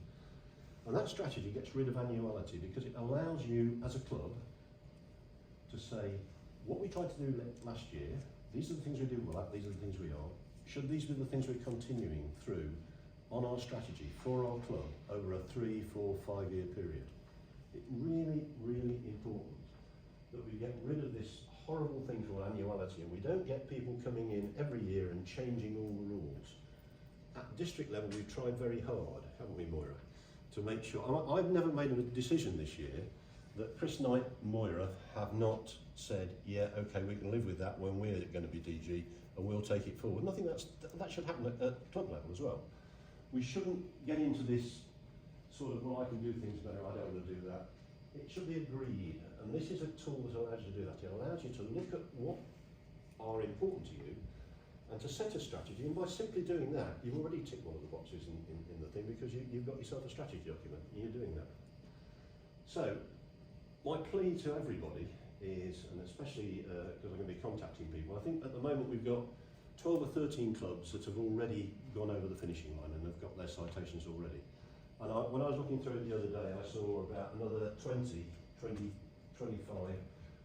Speaker 13: And that strategy gets rid of annuality because it allows you as a club to say, what we tried to do last year, these are the things we do well at, these are the things we are. Should these be the things we're continuing through on our strategy for our club over a 3, 4, 5 year period? It's really, really important that we get rid of this horrible thing called annuality, and we don't get people coming in every year and changing all the rules. At district level, we've tried very hard, haven't we, Moira, to make sure. I've never made a decision this year that Chris Knight, Moira have not said, yeah, okay, we can live with that when we're going to be DG and we'll take it forward. And I think that should happen at club level as well. We shouldn't get into this sort of, well, I can do things better, I don't want to do that. It should be agreed, and this is a tool that allows you to do that. It allows you to look at what are important to you and to set a strategy, and by simply doing that, you've already ticked one of the boxes in the thing, because you've got yourself a strategy document, and you're doing that. So, my plea to everybody is, and especially because I'm going to be contacting people, I think at the moment we've got 12 or 13 clubs that have already gone over the finishing line and have got their citations already. And when I was looking through it the other day, I saw about another 20, 25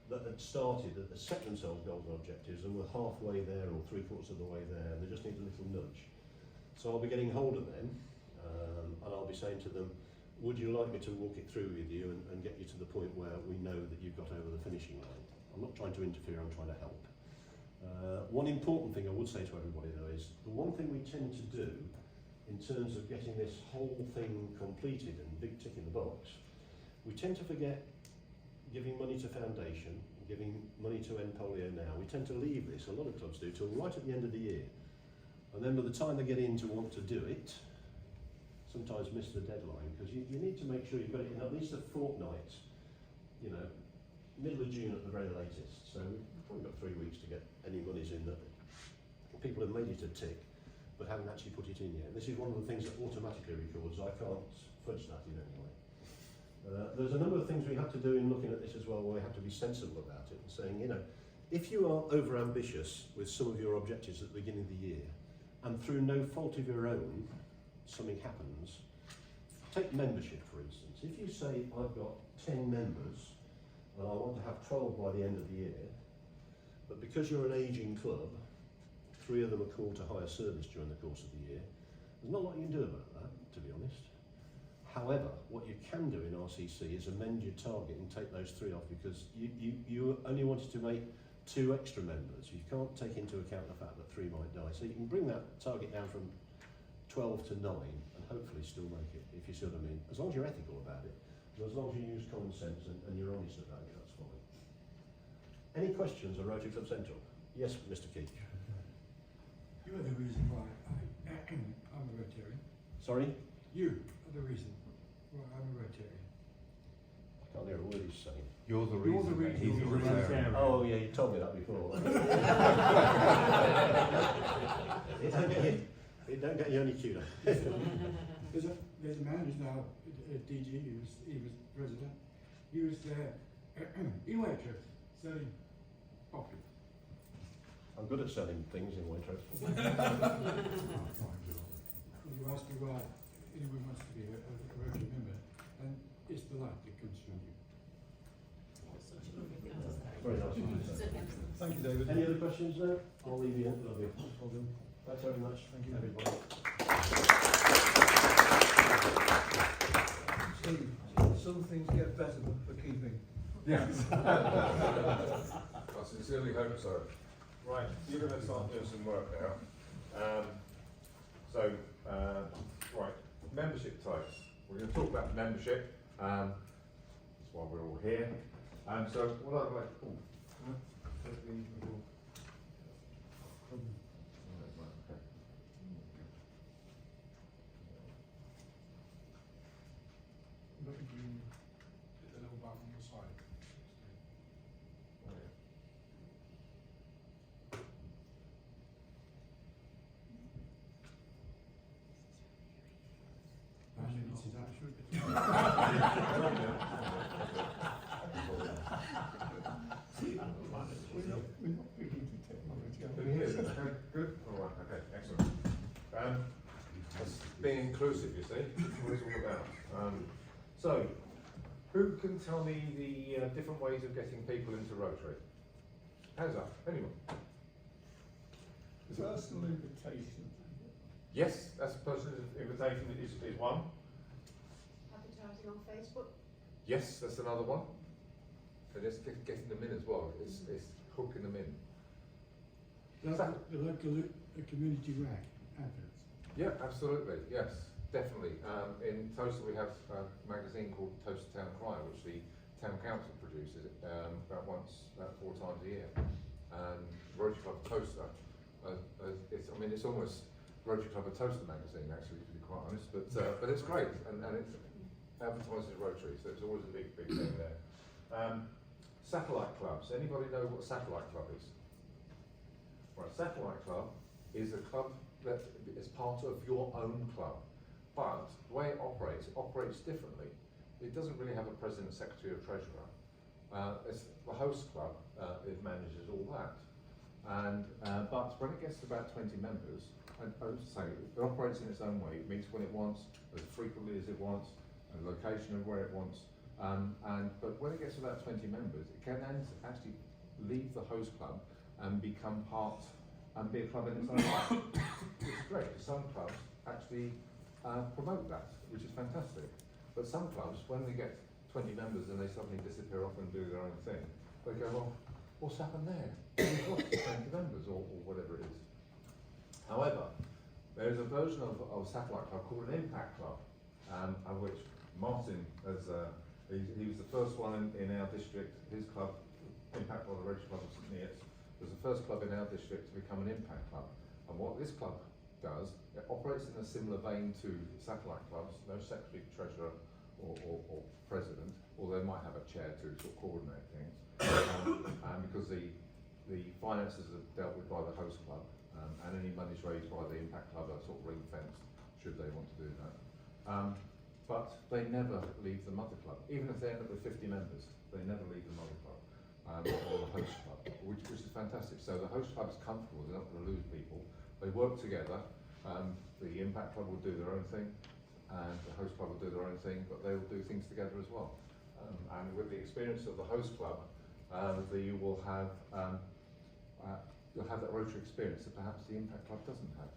Speaker 13: that had started, that had set themselves goals and objectives and were halfway there or 3/4 of the way there, and they just need a little nudge. So I'll be getting hold of them, and I'll be saying to them, would you like me to walk it through with you and get you to the point where we know that you've got over the finishing line? I'm not trying to interfere, I'm trying to help. One important thing I would say to everybody though is, the one thing we tend to do in terms of getting this whole thing completed and big tick in the box, we tend to forget giving money to foundation, giving money to End Polio Now. We tend to leave this, a lot of clubs do, till right at the end of the year. And then by the time they get in to want to do it, sometimes miss the deadline, because you need to make sure you've got it in at least a fortnight, you know, middle of June at the very latest. So we've probably got 3 weeks to get any monies in that people have made it a tick, but haven't actually put it in yet. This is one of the things that automatically records. I can't fudge that in any way. There's a number of things we have to do in looking at this as well, where we have to be sensible about it and saying, you know, if you are over ambitious with some of your objectives at the beginning of the year, and through no fault of your own, something happens, take membership for instance. If you say, I've got 10 members, and I want to have 12 by the end of the year, but because you're an ageing club, 3 of them are called to higher service during the course of the year, there's not a lot you can do about that, to be honest. However, what you can do in RCC is amend your target and take those 3 off, because you only wanted to make 2 extra members. You can't take into account the fact that 3 might die. So you can bring that target down from 12 to 9 and hopefully still make it, if you see what I mean. As long as you're ethical about it, and as long as you use common sense and you're honest about it, that's fine. Any questions on Rotary Club Central? Yes, Mr. Keach.
Speaker 8: You are the reason why I'm a Rotarian.
Speaker 13: Sorry?
Speaker 8: You are the reason why I'm a Rotarian.
Speaker 13: I can't hear a word he's saying.
Speaker 8: You're the reason
Speaker 13: He's a Rotarian. Oh yeah, you told me that before. it don't get you any cuter.
Speaker 8: There's a man who's now at DG, he was president. He was there in Waitrose selling coffee.
Speaker 13: I'm good at selling things in Waitrose.
Speaker 8: You asked me why anyone wants to be a Rotary member, and it's the light that comes from you.
Speaker 13: Very nice.
Speaker 4: Thank you, David.
Speaker 13: Any other questions there? I'll leave you in. Lovely. Thanks very much.
Speaker 4: Thank you,
Speaker 13: everybody.
Speaker 4: Steve, some things get better for keeping.
Speaker 14: Yes. I sincerely hope so. Right, you're going to start doing some work now. Right, membership types. We're going to talk about membership. That's why we're all here. So what I'd like.
Speaker 8: The little button on the side.
Speaker 14: Good. All right. Okay. Excellent. That's being inclusive, you see. That's what it's all about. So, who can tell me the different ways of getting people into Rotary? Hands up. Anyone?
Speaker 11: Personal invitation.
Speaker 14: Yes, that's a personal invitation is one.
Speaker 6: Advertising on Facebook.
Speaker 14: Yes, that's another one. So just getting them in as well. It's hooking them in.
Speaker 8: The local community rag adverts.
Speaker 14: Yeah, absolutely. Yes, definitely. In Toaster we have a magazine called Toaster Town Crier, which the Town Council produces about 4 times a year. And Rotary Club Toaster, it's almost Rotary Club a Toaster magazine actually, to be quite honest. But it's great, and it advertises Rotary, so it's always a big thing there. Satellite clubs. Anybody know what a satellite club is? Right, satellite club is a club that is part of your own club, but the way it operates differently. It doesn't really have a president, secretary, or treasurer. It's the host club. It manages all that, and but when it gets to about 20 members, and as I say, it operates in its own way. It meets when it wants, as frequently as it wants, and the location of where it wants. But when it gets to about 20 members, it can then actually leave the host club and become part and be a club in its own right. Which is great, because some clubs actually promote that, which is fantastic. But some clubs, when they get 20 members and they suddenly disappear off and do their own thing, they go, well, what's happened there? We've lost 20 members, or whatever it is. However, there is a version of Satellite Club called an Impact Club, of which Martin, he was the first one in our district. His club, Impact Club, the Rotary Club of St Neots, was the first club in our district to become an Impact Club. And what this club does, it operates in a similar vein to satellite clubs, no secretary, treasurer, or president, although they might have a chair to sort of coordinate things, because the finances are dealt with by the host club, and any monies raised by the Impact Club are sort of ring-fenced, should they want to do that. But they never leave the mother club, even if they end up with 50 members, they never leave the mother club, or the host club, which is fantastic. So the host club is comfortable, they're not going to lose people, they work together. The Impact Club will do their own thing, and the host club will do their own thing, but they will do things together as well. And with the experience of the host club, you will have you'll have that Rotary experience that perhaps the Impact Club doesn't have,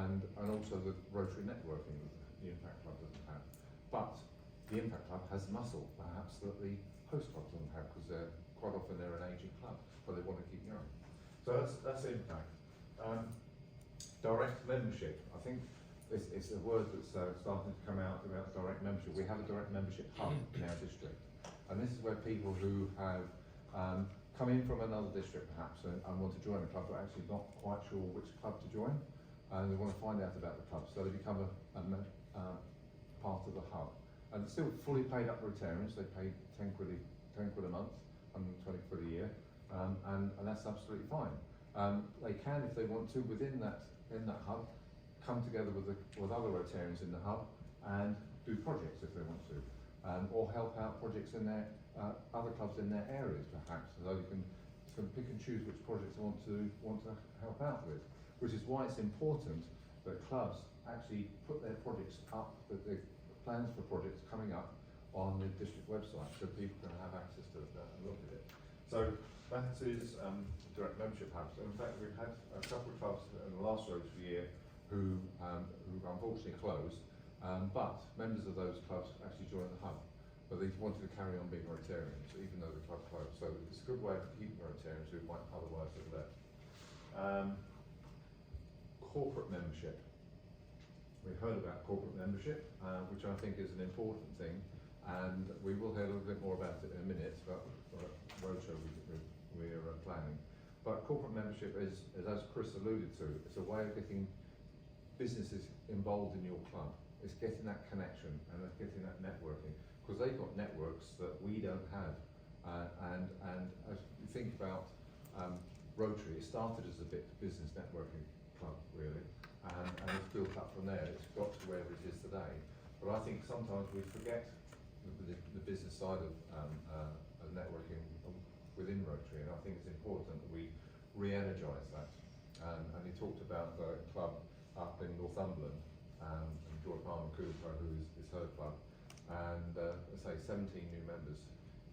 Speaker 14: and also the Rotary networking that the Impact Club doesn't have. But the Impact Club has muscle, perhaps, that the host club doesn't have, because they're quite often they're an aging club, but they want to keep going. So that's Impact. Direct membership. I think it's a word that's starting to come out about direct membership. We have a direct membership hub in our district, and this is where people who have come in from another district perhaps and want to join a club but actually not quite sure which club to join, and they want to find out about the club, so they become a part of the hub. And still fully paid up Rotarians, they pay 10 quid a month, 120 quid a year, and that's absolutely fine. They can, if they want to, within that hub, come together with other Rotarians in the hub and do projects if they want to, or help out projects in their other clubs in their areas perhaps, so they can pick and choose which projects they want to help out with. Which is why it's important that clubs actually put their projects up, that the plans for projects coming up on the district website, so people can have access to that and look at it. So that is direct membership hubs. In fact, we've had a couple of clubs in the last Rotary year who unfortunately closed, but members of those clubs actually joined the hub, but they wanted to carry on being Rotarians even though the club closed. So it's a good way of keeping Rotarians who might otherwise have left. Corporate membership. We heard about corporate membership, which I think is an important thing, and we will hear a little bit more about it in a minute, about what roadshow we're planning. But corporate membership is, as Chris alluded to, it's a way of getting businesses involved in your club. It's getting that connection and getting that networking, because they've got networks that we don't have. And as you think about Rotary, it started as a business networking club, really, and it's built up from there. It's got to wherever it is today. But I think sometimes we forget the business side of networking within Rotary, and I think it's important that we re-energise that. And he talked about the club up in Northumberland, and George Palmer Cooper, who is her club, and let's say 17 new members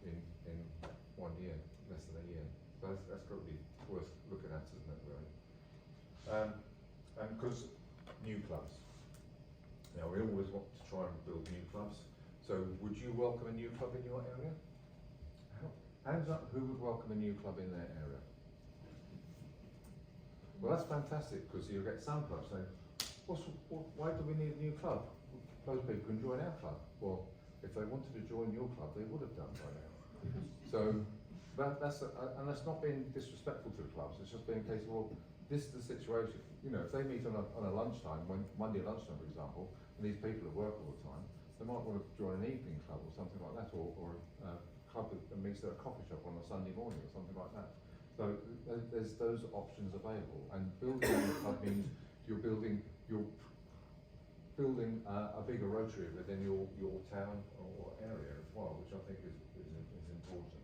Speaker 14: in 1 year, less than a year. So that's got to be worth looking at, isn't it, really? And because new clubs. Now, we always want to try and build new clubs. So would you welcome a new club in your area? Hands up, who would welcome a new club in their area? Well, that's fantastic, because you'll get some clubs saying, why do we need a new club? Those people can join our club. Well, if they wanted to join your club, they would have done by now. So, and that's not being disrespectful to the clubs, it's just being a case of, well, this is the situation. You know, if they meet on a lunchtime, Monday lunchtime, for example, and these people at work all the time, they might want to join an evening club or something like that, or a club that meets at a coffee shop on a Sunday morning or something like that. So there's those options available, and building a club means you're building a bigger Rotary within your town or area as well, which I think is important.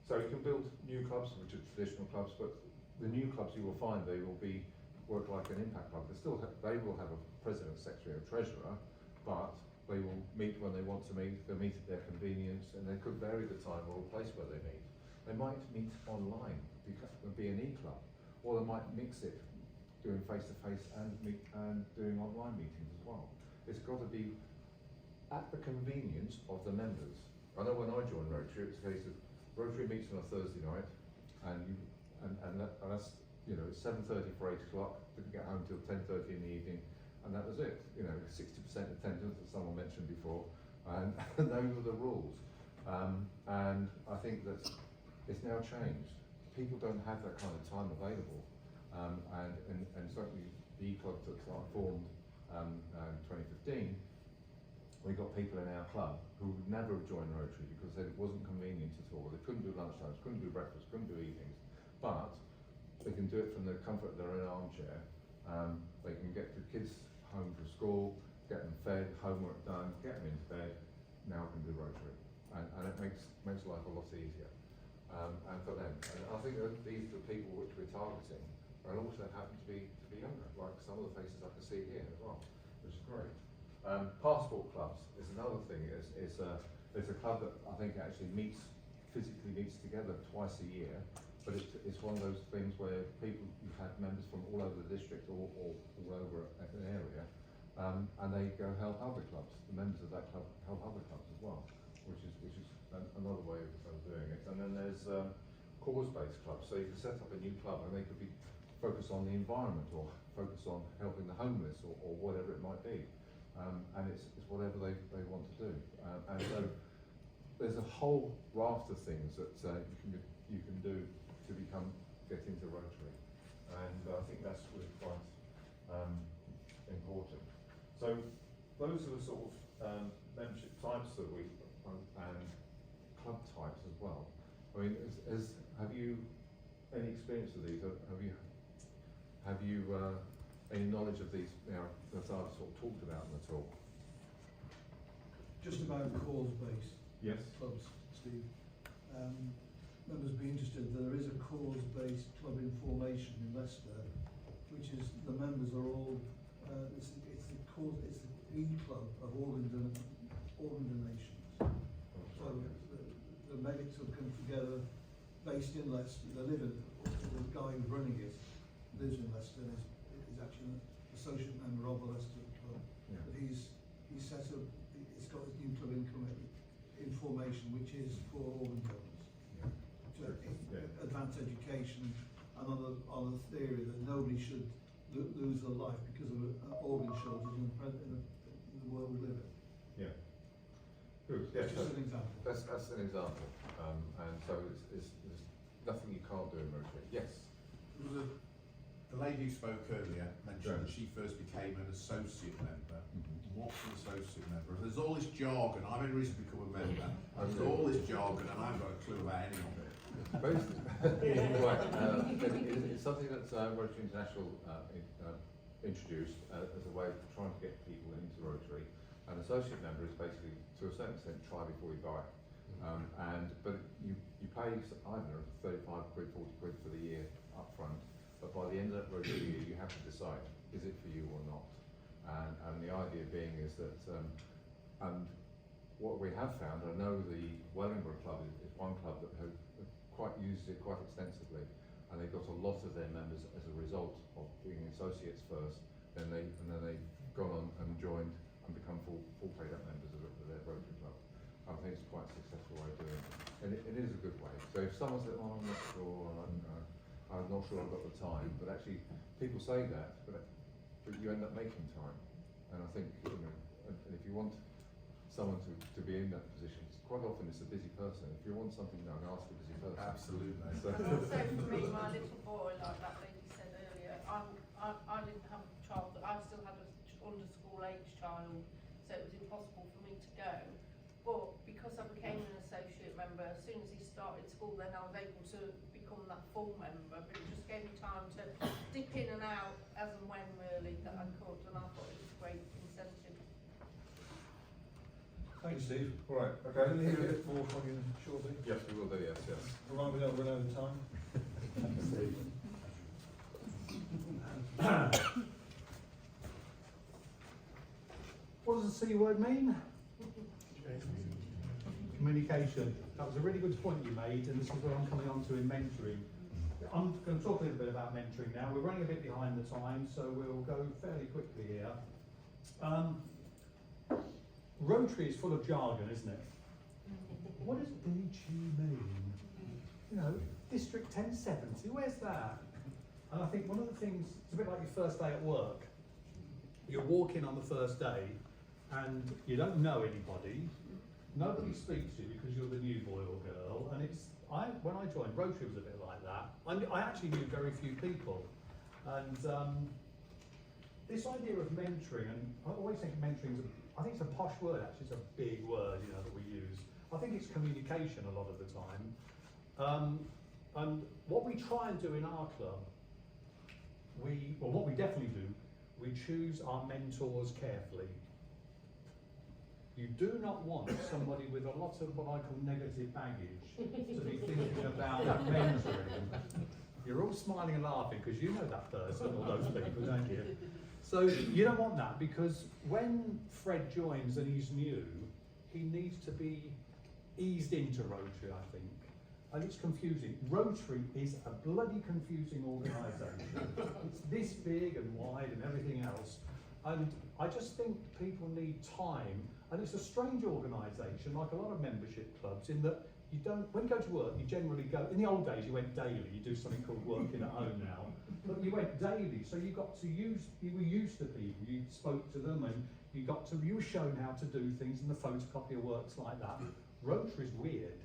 Speaker 14: So you can build new clubs, which are traditional clubs, but the new clubs you will find, they will work like an Impact Club. They will have a president, secretary, or treasurer, but They will meet when they want to meet, they'll meet at their convenience, and they could vary the time or place where they meet. They might meet online, be an e-club, or they might mix it, doing face-to-face and doing online meetings as well. It's got to be at the convenience of the members. I know when I joined Rotary, it's a case of Rotary meets on a Thursday night, and that's, you know, it's 7:30 for 8 o'clock, didn't get home till 10:30 in the evening, and that was it. You know, 60% attendance, as someone mentioned before, and those were the rules. And I think that it's now changed. People don't have that kind of time available, and certainly the e-clubs that are formed in 2015, we got people in our club who would never have joined Rotary because it wasn't convenient at all. They couldn't do lunchtimes, couldn't do breakfast, couldn't do evenings, but they can do it from the comfort of their own armchair. They can get the kids home from school, get them fed, homework done, get them into bed. Now can do Rotary, and it makes life a lot easier. And for them, and I think that these are the people which we're targeting, and also happen to be younger, like some of the faces I can see here as well, which is great. Passport clubs is another thing. It's a club that I think actually physically meets together twice a year, but it's one of those things where you've had members from all over the district or all over an area, and they go help other clubs. The members of that club help other clubs as well, which is another way of doing it. And then there's cause-based clubs. So you can set up a new club, and they could be focused on the environment, or focus on helping the homeless, or whatever it might be. And it's whatever they want to do. And so there's a whole raft of things that you can do to get into Rotary, and I think that's really quite important. So those are the sort of membership types that and club types as well. I mean, have you any experience with these? Have you any knowledge of these now that I've sort of talked about them at all?
Speaker 4: Just about cause-based
Speaker 14: Yes.
Speaker 4: clubs, Steve. Members be interested, there is a cause-based club in formation in Leicester, which is, the members are all, it's the E-Club of organ donations. So the medics have come together, based in Leicester. They live in, the guy who's running it lives in Leicester and is actually an associate member of the Leicester Club.
Speaker 14: Yeah.
Speaker 4: But he's set up, it's got his new club in formation, which is for organ donors. Advanced education, and on the theory that nobody should lose their life because of an organ shortage in the world we live in.
Speaker 14: Yeah. Good. Yeah,
Speaker 4: Just an example.
Speaker 14: That's an example. And so there's nothing you can't do in Rotary. Yes.
Speaker 2: The lady who spoke earlier mentioned that she first became an associate member. What's an associate member? There's all this jargon. I've only recently become a member. There's all this jargon, and I haven't got a clue about any of it.
Speaker 14: Right. It's something that Rotary International introduced as a way of trying to get people into Rotary. An associate member is basically, to a certain extent, try before you buy. But you pay, I don't know, 35 quid, 40 quid for the year up front. But by the end of that Rotary year, you have to decide, is it for you or not? And the idea being is that, and what we have found, I know the Wellingborough Club is one club that have used it quite extensively, and they got a lot of their members as a result of being associates first. Then they've gone on and joined and become full paid up members of their Rotary Club. I think it's quite a successful way of doing it, and it is a good way. So if someone says, "Oh, I'm not sure," I'm not sure I've got the time, but actually people say that, but you end up making time. And I think, you know, and if you want someone to be in that position, quite often it's a busy person. If you want something done, ask a busy person.
Speaker 2: Absolutely.
Speaker 14: So
Speaker 10: And also for me, my little boy, like that lady said earlier, I didn't have a child, but I still had a under school age child, so it was impossible for me to go. But because I became an associate member, as soon as he started school, then I was able to become that full member. But it just gave me time to dip in and out as and when really that I could, and I thought it was a great incentive.
Speaker 4: Thanks, Steve.
Speaker 14: all right,
Speaker 4: We're
Speaker 14: okay.
Speaker 4: going to hear a bit more from you shortly.
Speaker 14: Yes, we will do. Yes.
Speaker 4: Remind me not to run out of time.
Speaker 3: What does
Speaker 7: does the C word mean? Communication. That was a really good point you made, and this is where I'm coming on to in mentoring. I'm going to talk a little bit about mentoring now. We're running a bit behind the time, so we'll go fairly quickly here. Rotary is full of jargon, isn't it? What does DG mean? You know, District 1070, where's that? And I think one of the things, it's a bit like your first day at work. You walk in on the first day and you don't know anybody. Nobody speaks to you because you're the new boy or girl. And when I joined, Rotary was a bit like that. I actually knew very few people. And this idea of mentoring, and I always think mentoring I think it's a posh word actually, it's a big word, you know, that we use. I think it's communication a lot of the time. And what we try and do in our club, what we definitely do, we choose our mentors carefully. You do not want somebody with a lot of what I call negative baggage to be thinking about mentoring. You're all smiling and laughing because you know that person or those people, don't you? So you don't want that, because when Fred joins and he's new, he needs to be eased into Rotary, I think. And it's confusing. Rotary is a bloody confusing organisation. It's this big and wide and everything else. And I just think people need time. And it's a strange organisation, like a lot of membership clubs, in that you don't, when you go to work, you generally go, in the old days you went daily, you do something called working at home now. But you went daily, so you were used to people, you spoke to them, and you were shown how to do things, and the photocopier works like that. Rotary's weird.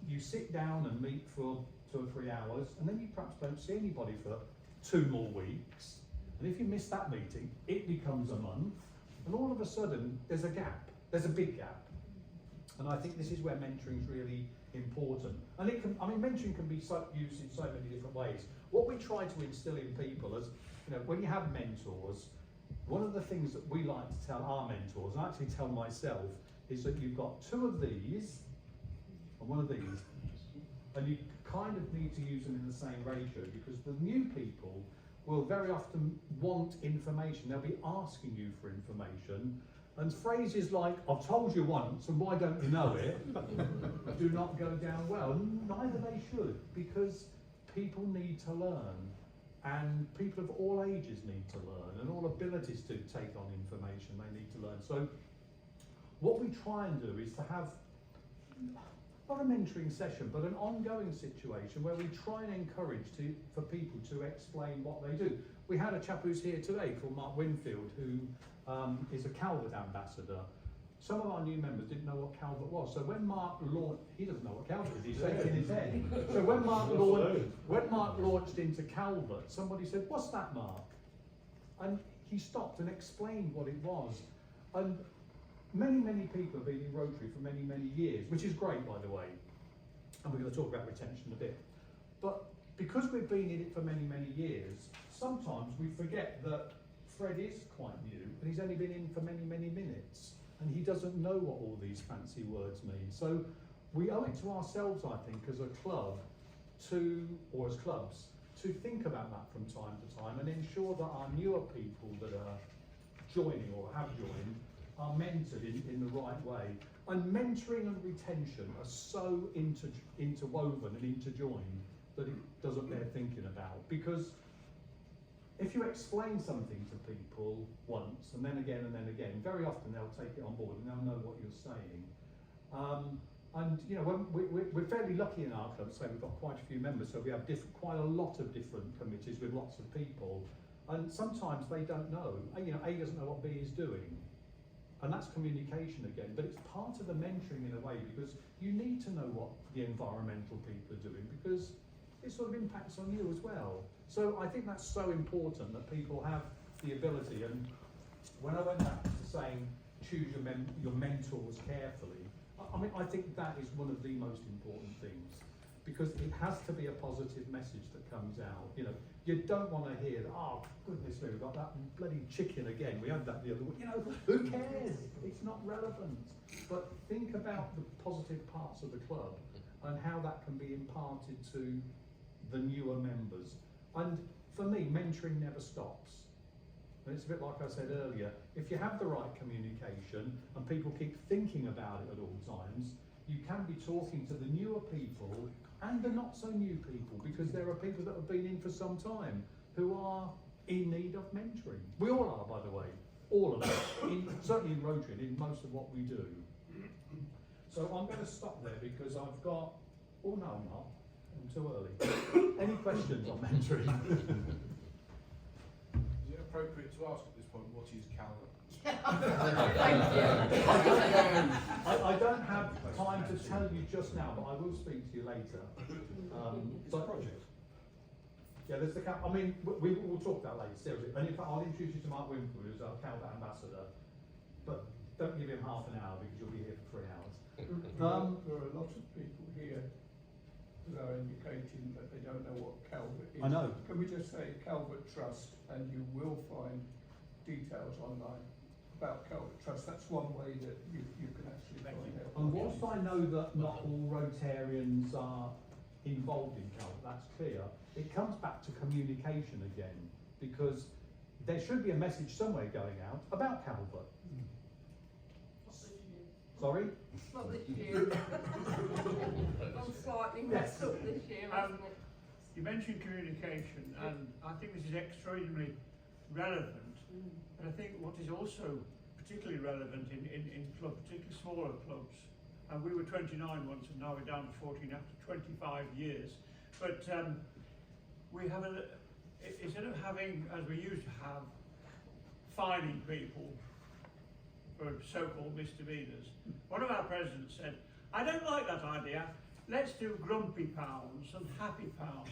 Speaker 7: You sit down and meet for 2 or 3 hours, and then you perhaps don't see anybody for 2 more weeks. And if you miss that meeting, it becomes a month, and all of a sudden there's a gap. There's a big gap. And I think this is where mentoring is really important. And mentoring can be used in so many different ways. What we try to instill in people is, you know, when you have mentors, one of the things that we like to tell our mentors, and I actually tell myself, is that you've got 2 of these and 1 of these, and you kind of need to use them in the same ratio, because the new people will very often want information. They'll be asking you for information, and phrases like, I've told you once, and why don't you know it, do not go down well. Neither they should, because people need to learn, and people of all ages need to learn, and all abilities to take on information they need to learn. So what we try and do is to have, not a mentoring session, but an ongoing situation where we try and encourage for people to explain what they do. We had a chap who's here today called Mark Winfield, who is a Calvert ambassador. Some of our new members didn't know what Calvert was. So when Mark launched, he doesn't know what Calvert is, he's shaking his head. So when Mark launched into Calvert, somebody said, "What's that, Mark?" And he stopped and explained what it was. And many people have been in Rotary for many years, which is great, by the way. And we're going to talk about retention a bit. But because we've been in it for many years, sometimes we forget that Fred is quite new, and he's only been in for many minutes, and he doesn't know what all these fancy words mean. So we owe it to ourselves, I think, as a club, or as clubs, to think about that from time to time and ensure that our newer people that are joining or have joined are mentored in the right way. And mentoring and retention are so interwoven and interjoined that it doesn't bear thinking about. Because if you explain something to people once and then again, very often they'll take it on board and they'll know what you're saying. And you know, we're fairly lucky in our club, so we've got quite a few members, so we have quite a lot of different committees with lots of people. And sometimes they don't know. You know, A doesn't know what B is doing. And that's communication again, but it's part of the mentoring in a way, because you need to know what the environmental people are doing, because it sort of impacts on you as well. So I think that's so important that people have the ability. And when I went back to saying choose your mentors carefully, I think that is one of the most important things, because it has to be a positive message that comes out. You know, you don't want to hear that, oh goodness me, we've got that bloody chicken again, we had that the other week. You know, who cares? It's not relevant. But think about the positive parts of the club and how that can be imparted to the newer members. And for me, mentoring never stops. And it's a bit like I said earlier, if you have the right communication and people keep thinking about it at all times, you can be talking to the newer people and the not so new people, because there are people that have been in for some time who are in need of mentoring. We all are, by the way, all of us, certainly in Rotary and in most of what we do. So I'm going to stop there because I've got, oh no I'm not, I'm too early. Any questions on mentoring?
Speaker 2: Is it appropriate to ask at this point, what is Calvert?
Speaker 7: I don't have time to tell you just now, but I will speak to you later.
Speaker 13: It's a project.
Speaker 7: Yeah, there's the I mean, we will talk about later, seriously. And in fact, I'll introduce you to Mark Winfield, who's our Calvert ambassador. But don't give him half an hour because you'll be here for 3 hours.
Speaker 11: There are a lot of people here who are indicating that they don't know what Calvert is.
Speaker 7: I know.
Speaker 11: Can we just say Calvert Trust, and you will find details online about Calvert Trust. That's one way that you can actually find out.
Speaker 7: And whilst I know that not all Rotarians are involved in Calvert, that's clear, it comes back to communication again, because there should be a message somewhere going out about Calvert. Sorry?
Speaker 10: Not this year. I'm slightly messed up this year, hasn't it?
Speaker 11: You mentioned communication, and I think this is extraordinarily relevant. And I think what is also particularly relevant in clubs, particularly smaller clubs, and we were 29 once and now we're down to 14 after 25 years. But we have, instead of having, as we used to have, fining people for so-called misdemeanours, one of our presidents said, I don't like that idea. Let's do grumpy pounds and happy pounds.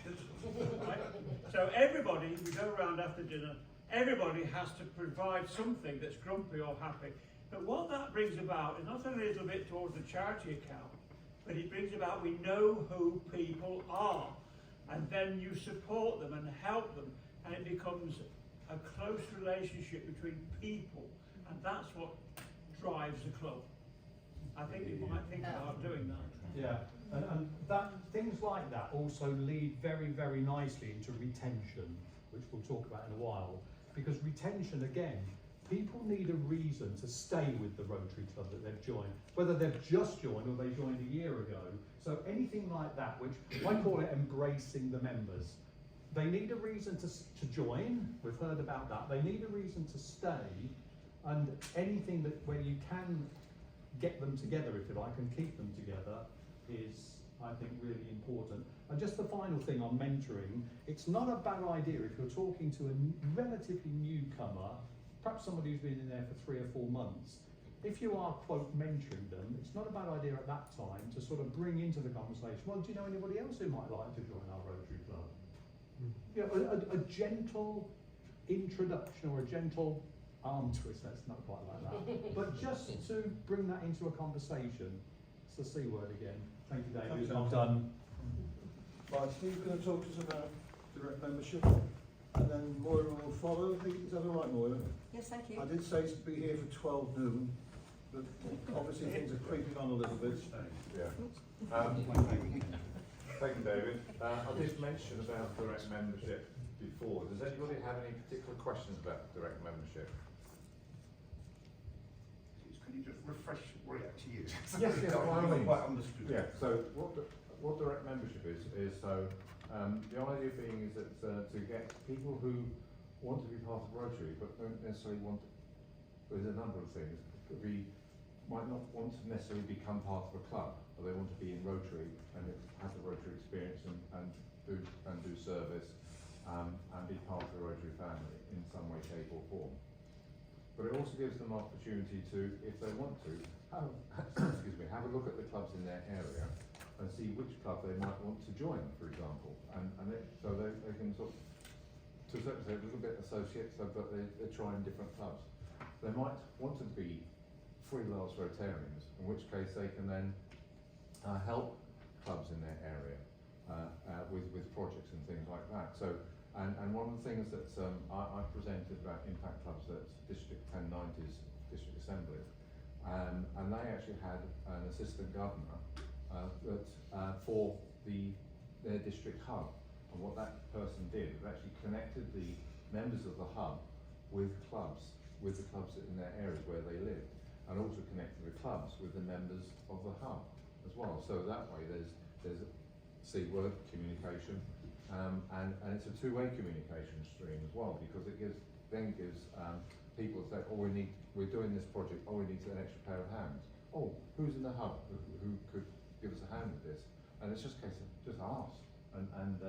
Speaker 11: Right? So everybody, we go around after dinner, everybody has to provide something that's grumpy or happy. But what that brings about is not only a little bit towards the charity account, but it brings about we know who people are. And then you support them and help them, and it becomes a close relationship between people. And that's what drives the club. I think you might think about doing that.
Speaker 7: Yeah, and that things like that also lead very, very nicely into retention, which we'll talk about in a while. Because retention, again, people need a reason to stay with the Rotary Club that they've joined, whether they've just joined or they joined a year ago. So anything like that, which I call it embracing the members. They need a reason to join, we've heard about that. They need a reason to stay, and anything that where you can get them together, if you like, and keep them together is, I think, really important. And just the final thing on mentoring, it's not a bad idea if you're talking to a relatively newcomer, perhaps somebody who's been in there for 3 or 4 months. If you are, quote, mentoring them, it's not a bad idea at that time to sort of bring into the conversation, well, do you know anybody else who might like to join our Rotary Club? You know, a gentle introduction or a gentle arm twist, that's not quite like that. But just to bring that into a conversation, it's the C word again. Thank you, David. I'm done.
Speaker 1: Right, Steve's going to talk to us about direct membership, and then Moira will follow. Is that all right, Moira?
Speaker 6: Yes, thank you.
Speaker 1: I did say to be here for 12 noon, but obviously things are creeping on a little bit.
Speaker 14: Yeah. Thank you, David. I did mention about direct membership before. Does anybody have any particular questions about direct membership?
Speaker 2: Can you just refresh what it actually is?
Speaker 14: Yes, yes,
Speaker 2: I haven't quite understood.
Speaker 14: Yeah, so what direct membership is so the idea being is that to get people who want to be part of Rotary but don't necessarily want to, there's a number of things, might not want to necessarily become part of a club, but they want to be in Rotary and have the Rotary experience and do service and be part of the Rotary family in some way, shape or form. But it also gives them opportunity to, if they want to, have, have a look at the clubs in their area and see which club they might want to join, for example. So they can sort of, to a certain extent, a little bit associate, so that they're trying different clubs. They might want to be freelance Rotarians, in which case they can then help clubs in their area with projects and things like that. So, and one of the things that I presented about impact clubs at District 1090's District Assembly, and they actually had an assistant governor for their district hub. And what that person did was actually connected the members of the hub with clubs in their areas where they live, and also connecting the clubs with the members of the hub as well. So that way there's word communication, and it's a two-way communication stream as well, because it gives people say, oh, we're doing this project, oh, we need an extra pair of hands. Oh, who's in the hub who could give us a hand with this? And it's just a case of just ask, and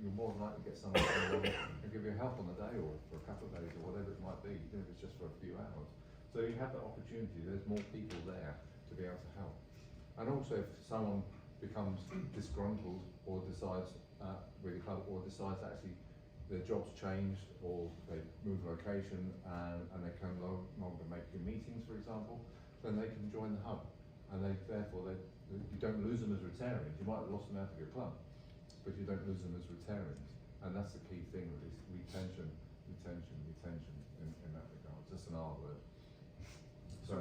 Speaker 14: you're more than likely to get someone to come along and give you help on the day, or for a couple of days, or whatever it might be, even if it's just for a few hours. So you have that opportunity, there's more people there to be able to help. And also if someone becomes disgruntled or decides with the club, or decides actually their job's changed, or they move location and they can no longer make your meetings, for example, then they can join the hub, and therefore you don't lose them as Rotarians. You might have lost them out of your club, but you don't lose them as Rotarians, and that's the key thing with this: retention in that regard. It's just an R word.
Speaker 15: So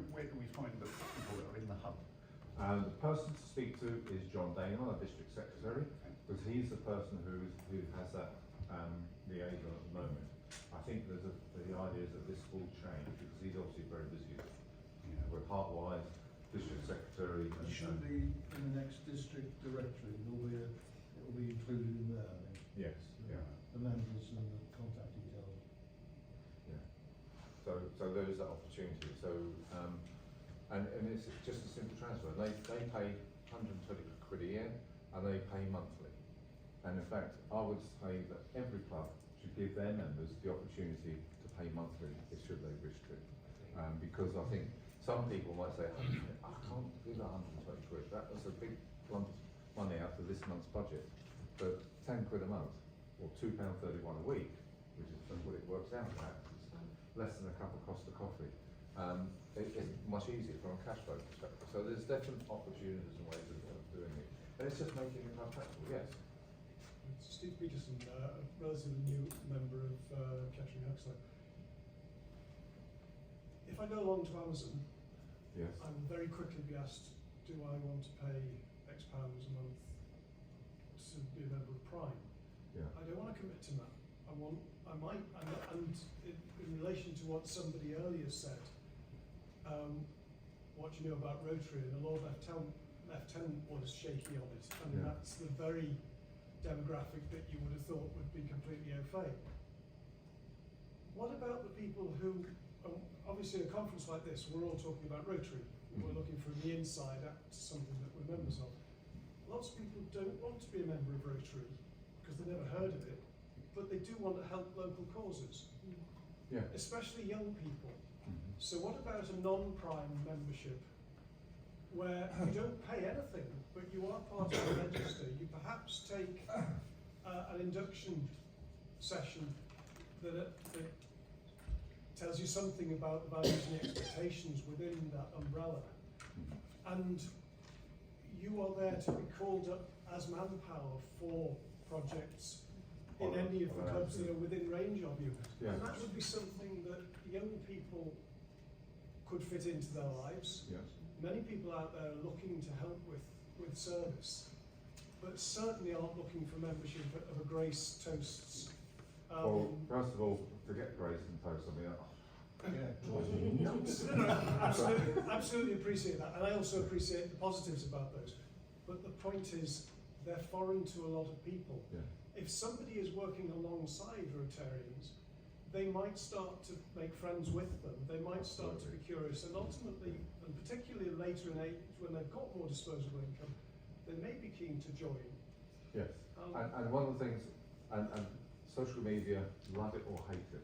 Speaker 15: where do we find the people that are in the hub?
Speaker 14: The person to speak to is John Daniel, our district secretary, because he's the person who has that liaison at the moment. I think the idea is that this will change, because he's obviously very busy with Heartwise, district secretary.
Speaker 4: It should be in the next district directory. It will be included in there. I think.
Speaker 14: Yes. Yeah.
Speaker 4: The members and the contact details.
Speaker 14: Yeah. So there is that opportunity. So and it's just a simple transfer. They pay 120 quid a year, and they pay monthly. And in fact, I would say that every club should give their members the opportunity to pay monthly, should they wish to. Because I think some people might say, I can't give that 120 quid. That's a big lump of money out of this month's budget. But 10 quid a month, or £2.31 a week, which is what it works out at, it's less than a cup of Costa coffee. It's much easier from a cash flow perspective. So there's definite opportunities and ways of doing it. And it's just making it more practical, yes.
Speaker 3: Steve Peterson, a relatively new member of Kettering Huxley. If I go along to Amazon,
Speaker 14: yes,
Speaker 3: I will very quickly be asked, do I want to pay X pounds a month to be a member of Prime?
Speaker 14: Yeah.
Speaker 3: I don't want to commit to that. And in relation to what somebody earlier said, what you know about Rotary, and the Lord Lieutenant was shaky on it. I mean, that's the very demographic that you would have thought would be completely au fait. What about the people who, obviously a conference like this, we're all talking about Rotary. We're looking from the inside at something that we're members of. Lots of people don't want to be a member of Rotary because they've never heard of it, but they do want to help local causes, especially young people. So what about a non-Prime membership where you don't pay anything, but you are part of the register? You perhaps take an induction session that tells you something about the values and expectations within that umbrella, and you are there to be called up as manpower for projects in any of the clubs that are within range of you.
Speaker 14: Yeah.
Speaker 3: And that would be something that young people could fit into their lives.
Speaker 14: Yes.
Speaker 3: Many people out there are looking to help with service, but certainly aren't looking for membership of a Grace Toasts.
Speaker 14: Well, first of all, forget Grace and Toast. I mean,
Speaker 3: absolutely appreciate that, and I also appreciate the positives about those. But the point is, they're foreign to a lot of people.
Speaker 14: Yeah.
Speaker 3: If somebody is working alongside Rotarians, they might start to make friends with them. They might start to be curious, and ultimately, and particularly later in age, when they've got more disposable income, they may be keen to join.
Speaker 14: Yes. And one of the things, and social media, love it or hate it,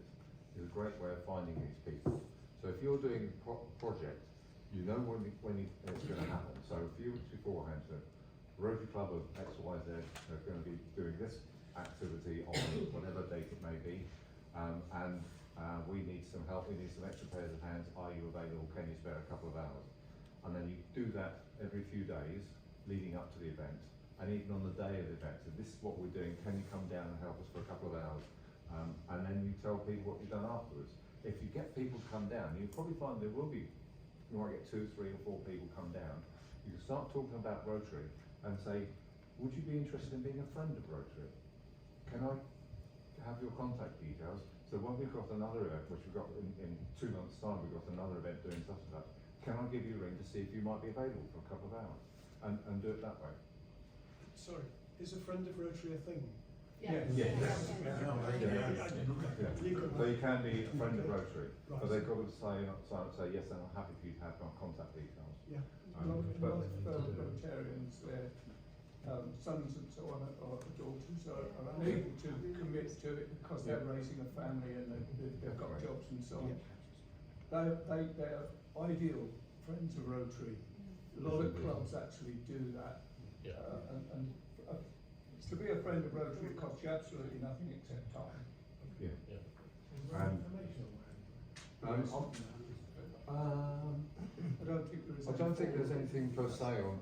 Speaker 14: is a great way of finding these people. So if you're doing a project, you know when it's going to happen. So a few weeks beforehand, so Rotary Club of X, Y, Z are going to be doing this activity on whatever date it may be, and we need some help, we need some extra pairs of hands, are you available, can you spare a couple of hours? And then you do that every few days leading up to the event, and even on the day of the event, so this is what we're doing, can you come down and help us for a couple of hours? And then you tell people what you've done afterwards. If you get people to come down, you'll probably find there will be, you might get 2, 3 or 4 people come down. You can start talking about Rotary and say, would you be interested in being a friend of Rotary? Can I have your contact details. So when we've got another event, which we've got in 2 months' time, we've got another event doing such and such, can I give you a ring to see if you might be available for a couple of hours? And do it that way.
Speaker 3: Sorry, is a friend of Rotary a thing?
Speaker 10: Yeah.
Speaker 14: Yes.
Speaker 3: Yeah.
Speaker 14: So you can be a friend of Rotary,
Speaker 3: Right.
Speaker 14: but they've got to say yes, and I'm happy for you to have my contact details.
Speaker 3: Yeah.
Speaker 11: A lot
Speaker 14: But
Speaker 11: of Rotarians, their sons and so on, or daughters are unable to commit to it because they're raising a family and they've got jobs and so on. They're ideal friends of Rotary. A lot of clubs actually do that. And to be a friend of Rotary, it costs you absolutely nothing except time.
Speaker 14: yeah.
Speaker 11: I don't think there is.
Speaker 14: I don't think there's anything per se on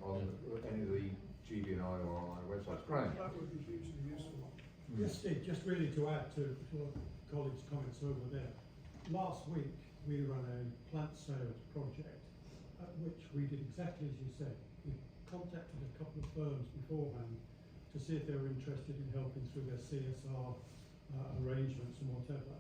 Speaker 14: any of the GB&I or online websites. Graham?
Speaker 3: That would be hugely useful.
Speaker 16: Yes, Steve, just really to add to your colleagues' comments over there. Last week, we ran a plant sales project at which we did exactly as you said. We contacted a couple of firms beforehand to see if they were interested in helping through their CSR arrangements and whatever.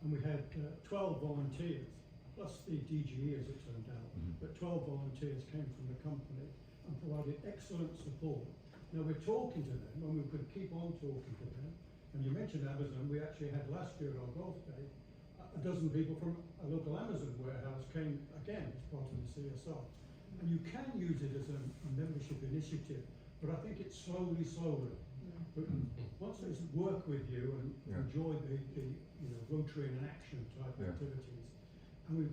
Speaker 16: And we had 12 volunteers, plus the DGE as it turned out, but 12 volunteers came from the company and provided excellent support. Now we're talking to them, and we're going to keep on talking to them. And you mentioned Amazon. We actually had last year at our golf day, a dozen people from a local Amazon warehouse came again as part of the CSR. And you can use it as a membership initiative, but I think it's slowly. But once they work with you and enjoy the Rotary in action type activities, and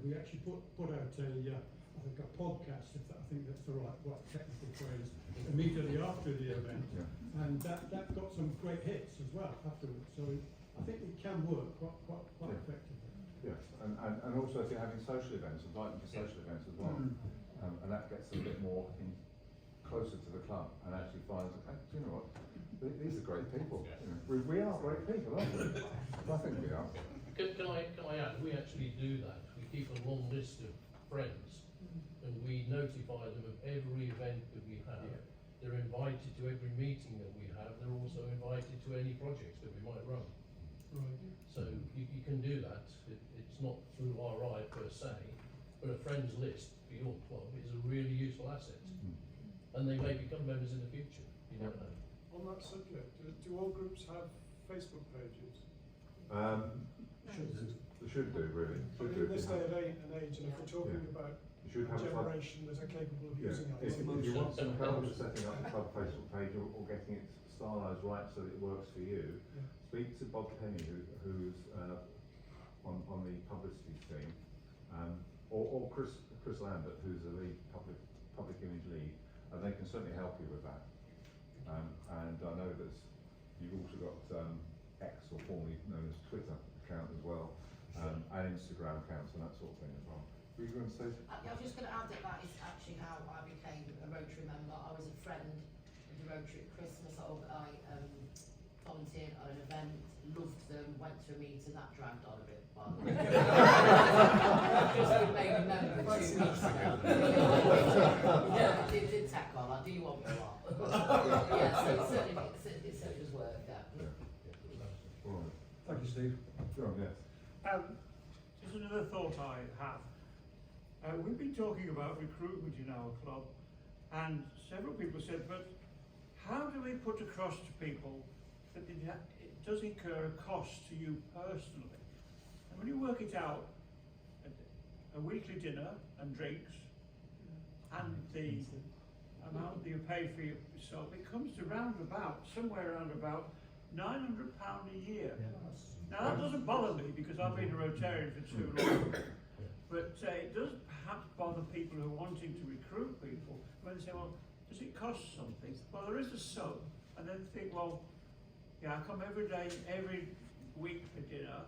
Speaker 16: we actually put out I think a podcast, if I think that's the right technical phrase, immediately after the event, and that got some great hits as well afterwards. So I think it can work quite effectively.
Speaker 14: Yes, and also if you're having social events, invite them to social events as well, and that gets a bit more closer to the club and actually finds, okay, do you know what? These are great people. You know, we are great people, aren't we? I think we are.
Speaker 17: Can I add? We actually do that. We keep a long list of friends, and we notify them of every event that we have. They're invited to every meeting that we have. They're also invited to any projects that we might run.
Speaker 16: Right.
Speaker 17: So you can do that. It's not through RI per se, but a friends list for your club is a really useful asset. And they may become members in the future. You never know.
Speaker 3: On that subject, do all groups have Facebook pages?
Speaker 14: They should do, really.
Speaker 3: In this day and age, and if we're talking about
Speaker 14: You should have
Speaker 3: a generation that are capable of using it.
Speaker 14: If you want some help with setting up a club Facebook page or getting it stylised right so that it works for you, speak to Bob Penny, who's on the publicity team, or Chris Lambert, who's the lead public image lead, and they can certainly help you with that. And I know that you've also got X, or formerly known as Twitter account as well, and Instagram accounts and that sort of thing as well. Were you going to say?
Speaker 18: I was just going to add that is actually how I became a Rotary member. I was a friend of the Rotary at Christmas. I volunteered at an event, loved them, went to a meeting, that dragged on a bit, by the way. Just been made a member 2 weeks ago. It did tack on. I do want a lot. Yeah, so it certainly does work.
Speaker 14: Thank you, Steve. John, yes.
Speaker 19: Just another thought I have. We've been talking about recruitment in our club, and several people said, but how do we put across to people that it does incur a cost to you personally? And when you work it out, a weekly dinner and drinks, and the amount that you pay for yourself, it comes to somewhere around about £900 a year. Now that doesn't bother me because I've been a Rotarian for too long, but it does perhaps bother people who are wanting to recruit people when they say, well, does it cost something? Well, there is a sum, and then think, well, I come every day, every week for dinner,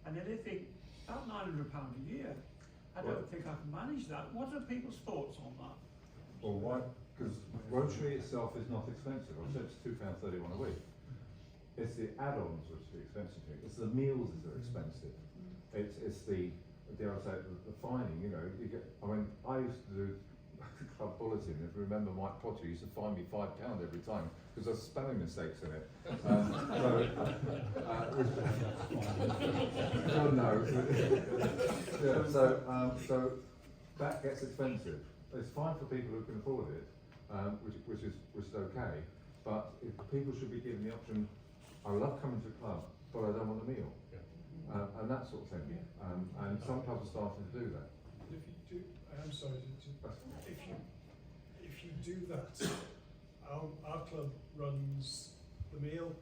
Speaker 19: and then they think, about £900 a year. I don't think I can manage that. What are people's thoughts on that?
Speaker 14: Well, why? Because Rotary itself is not expensive. I've said it's £2.31 a week. It's the add-ons which are expensive. It's the meals that are expensive. It's the, dare I say, the fining. You know, I used to do club bulletin, if you remember, Mike Potter used to fine me £5 every time because there's spelling mistakes in it. Oh no. Yeah, so that gets expensive. It's fine for people who can afford it, which is okay. But if people should be given the option, I love coming to the club, but I don't want a meal, and that sort of thing. And some clubs are starting to do that.
Speaker 20: If you do, I'm sorry, if you do that, our club runs the meal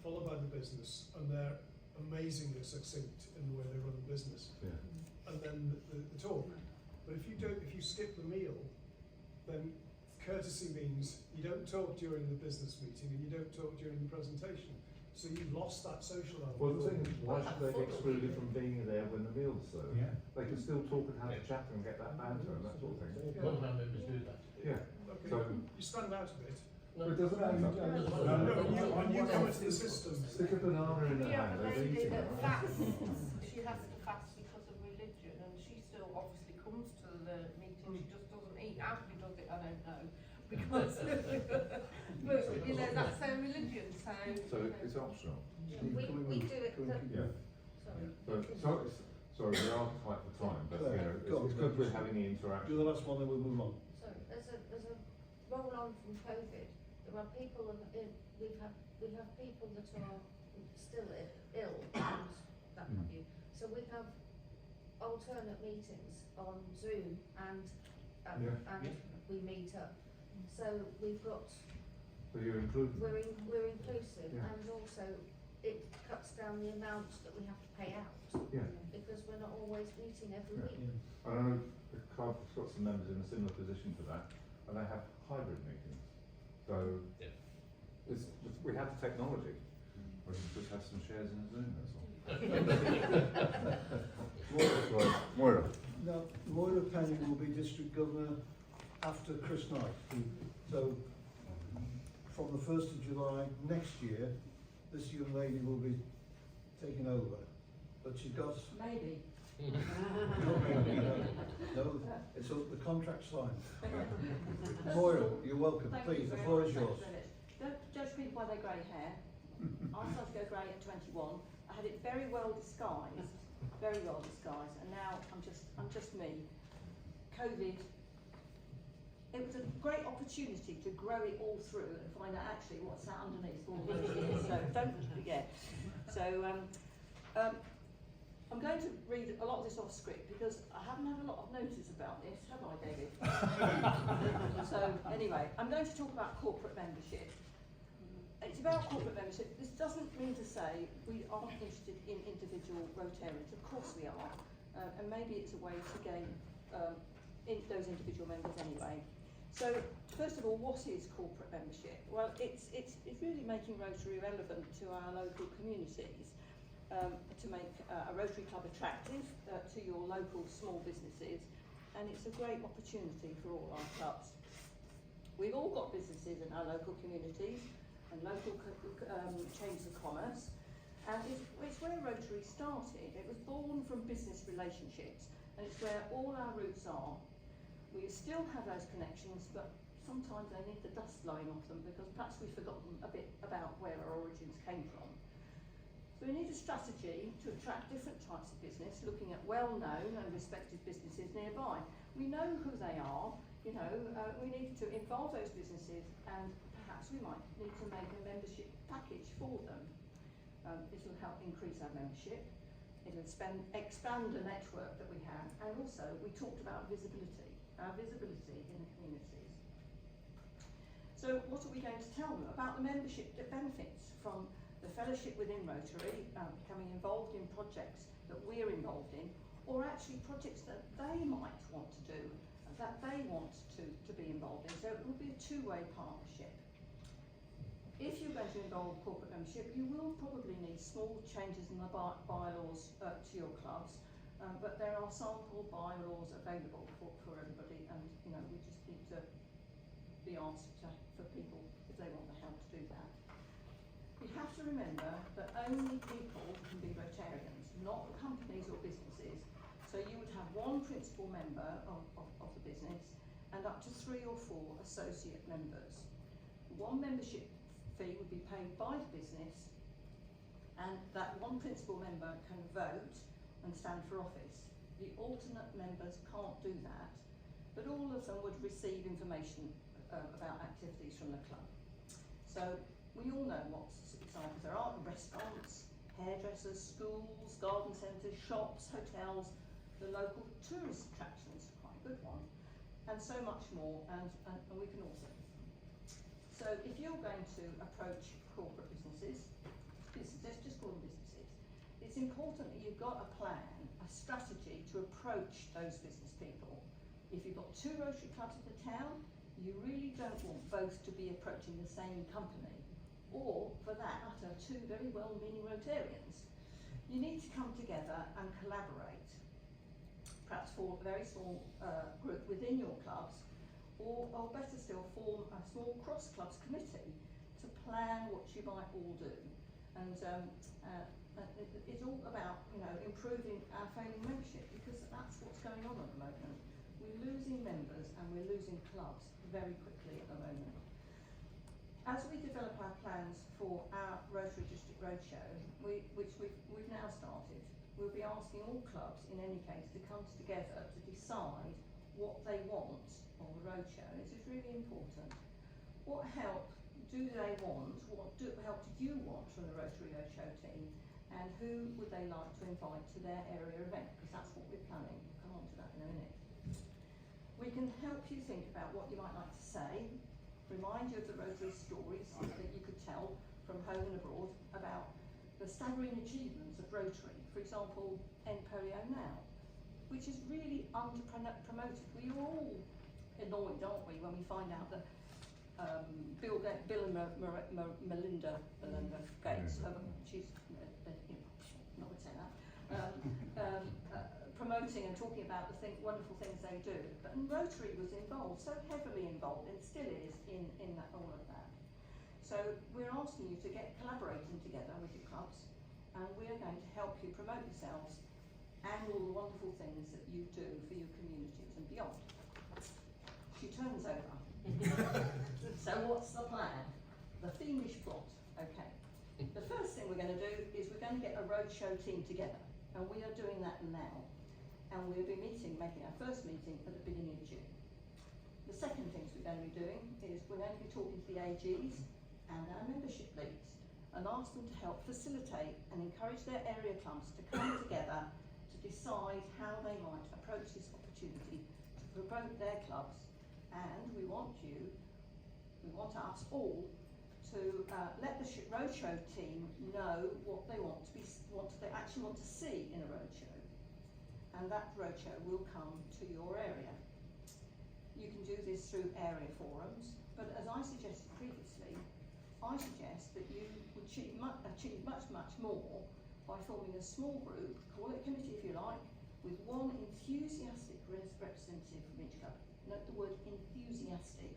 Speaker 20: followed by the business, and they're amazingly succinct in the way they run the business.
Speaker 14: Yeah.
Speaker 20: And then the talk. But if you skip the meal, then courtesy means you don't talk during the business meeting and you don't talk during the presentation. So you've lost that social element.
Speaker 14: Well, the thing is, why should they be excluded from being there when the meal's served?
Speaker 20: Yeah.
Speaker 14: They can still talk and have a chat and get that banter and that sort of thing.
Speaker 17: One of our members do that.
Speaker 14: Yeah.
Speaker 20: Okay,
Speaker 14: So,
Speaker 20: you stand out a bit.
Speaker 14: but it doesn't matter.
Speaker 20: When you come into the system.
Speaker 14: Stick a banana in their
Speaker 10: We have
Speaker 14: hand,
Speaker 10: a
Speaker 14: they're
Speaker 10: lady
Speaker 14: eating
Speaker 10: that
Speaker 14: it.
Speaker 10: fasts. She has to fast because of religion, and she still obviously comes to the meeting. She just doesn't eat. Ashley does it, I don't know, because but you know that's her religion.
Speaker 14: So it's optional.
Speaker 6: We do it.
Speaker 14: Yeah.
Speaker 6: Sorry.
Speaker 14: Sorry, we are tight for time, but you know, it's because we're having the interaction.
Speaker 4: Do the last one, then we'll move on.
Speaker 6: So as a roll on from COVID, there are people we have people that are still ill and that have you. So we have alternate meetings on Zoom and we meet up. So we've got.
Speaker 14: So you're included.
Speaker 6: We're inclusive,
Speaker 14: Yeah.
Speaker 6: and also it cuts down the amount that we have to pay out.
Speaker 14: Yeah.
Speaker 6: Because we're not always meeting every
Speaker 14: Yeah.
Speaker 6: week.
Speaker 14: I know the club's got some members in a similar position to that, and they have hybrid meetings. So we have the technology. We can just have some shares in Zoom, that's all. Moira.
Speaker 4: Now, Moira Penny will be district governor after Chris Knight. So, from the 1st of July next year, this young lady will be taking over. But she's got...
Speaker 21: Maybe.
Speaker 4: No, it's the contract's signed. Moira, you're welcome. Please, the floor is yours.
Speaker 21: Don't judge people by their grey hair. I started to go grey at 21. I had it very well disguised, and now I'm just me. COVID. It was a great opportunity to grow it all through and find out actually what's that underneath all these years. So don't forget. So I'm going to read a lot of this off script because I haven't had a lot of notice about this, have I, David? So anyway, I'm going to talk about corporate membership. It's about corporate membership. This doesn't mean to say we aren't interested in individual Rotarians. Of course we are. And maybe it's a way to gain those individual members anyway. So, first of all, what is corporate membership? Well, it's really making Rotary relevant to our local communities, to make a Rotary Club attractive to your local small businesses, and it's a great opportunity for all our clubs. We've all got businesses in our local communities and local chambers of commerce, and it's where Rotary started. It was born from business relationships, and it's where all our roots are. We still have those connections, but sometimes they need the dust blowing off them because perhaps we've forgotten a bit about where our origins came from. So we need a strategy to attract different types of business, looking at well-known and respected businesses nearby. We know who they are, we need to involve those businesses, and perhaps we might need to make a membership package for them. This will help increase our membership. It will expand the network that we have, and also we talked about visibility. Our visibility in the communities. So what are we going to tell them about the membership that benefits from the fellowship within Rotary, becoming involved in projects that we're involved in, or actually projects that they might want to do, that they want to be involved in. So it will be a two-way partnership. If you're going to involve corporate membership, you will probably need small changes in the bylaws to your clubs. But there are sample bylaws available for everybody, and we just need to be asked for people if they want the help to do that. You have to remember that only people can be Rotarians, not companies or businesses. So you would have one principal member of the business, and up to 3 or 4 associate members. One membership fee would be paid by the business, and that one principal member can vote and stand for office. The alternate members can't do that, but all of them would receive information about activities from the club. So we all know what examples there are: restaurants, hairdressers, schools, garden centres, shops, hotels, the local tourist attractions, quite a good one, and so much more, and we can also. So if you're going to approach corporate businesses, let's just call them businesses, it's important that you've got a plan, a strategy to approach those business people. If you've got 2 Rotary clubs in the town, you really don't want both to be approaching the same company, or for that matter, 2 very well-meaning Rotarians. You need to come together and collaborate, perhaps form a very small group within your clubs, or better still, form a small cross-clubs committee to plan what you might all do. And it's all about, you know, improving our failing membership, because that's what's going on at the moment. We're losing members and we're losing clubs very quickly at the moment. As we develop our plans for our Rotary District Roadshow, which we've now started, we'll be asking all clubs, in any case, to come together to decide what they want on the roadshow. This is really important. What help do they want? What help do you want from the Rotary Roadshow team? And who would they like to invite to their area event? Because that's what we're planning. We'll come on to that in a minute. We can help you think about what you might like to say, remind you of the Rotary stories that you could tell from home and abroad about the staggering achievements of Rotary. For example, End Polio Now, which is really under-promoted. We are all annoyed, aren't we, when we find out that Bill and Melinda Gates, she's not going to say that, promoting and talking about the wonderful things they do. But Rotary was involved, so heavily involved, and still is in that, all of that. So we're asking you to get collaborating together with your clubs, and we are going to help you promote yourselves and all the wonderful things that you do for your communities and beyond. She turns over. So what's the plan? The fiendish plot. Okay. The first thing we're going to do is we're going to get a roadshow team together, and we are doing that now. And we'll be making our first meeting at the beginning of June. The second things we're going to be doing is we're going to be talking to the AGs and our membership leagues and ask them to help facilitate and encourage their area clubs to come together to decide how they might approach this opportunity to promote their clubs. And we want us all to let the roadshow team know what they actually want to see in a roadshow. And that roadshow will come to your area. You can do this through area forums, but as I suggested previously, I suggest that you would achieve much more by forming a small group, call it a committee if you like, with one enthusiastic representative from each club. Note the word enthusiastic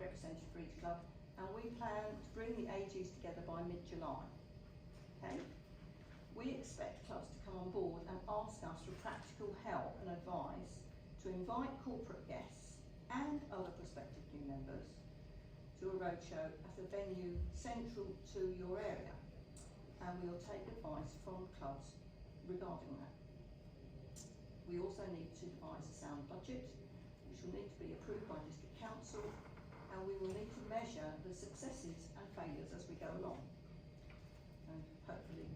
Speaker 21: representative for each club, and we plan to bring the AGs together by mid-July. Okay? We expect clubs to come on board and ask us for practical help and advice to invite corporate guests and other prospective new members to a roadshow at a venue central to your area, and we'll take advice from clubs regarding that. We also need to devise a sound budget, which will need to be approved by District Council, and we will need to measure the successes and failures as we go along, and hopefully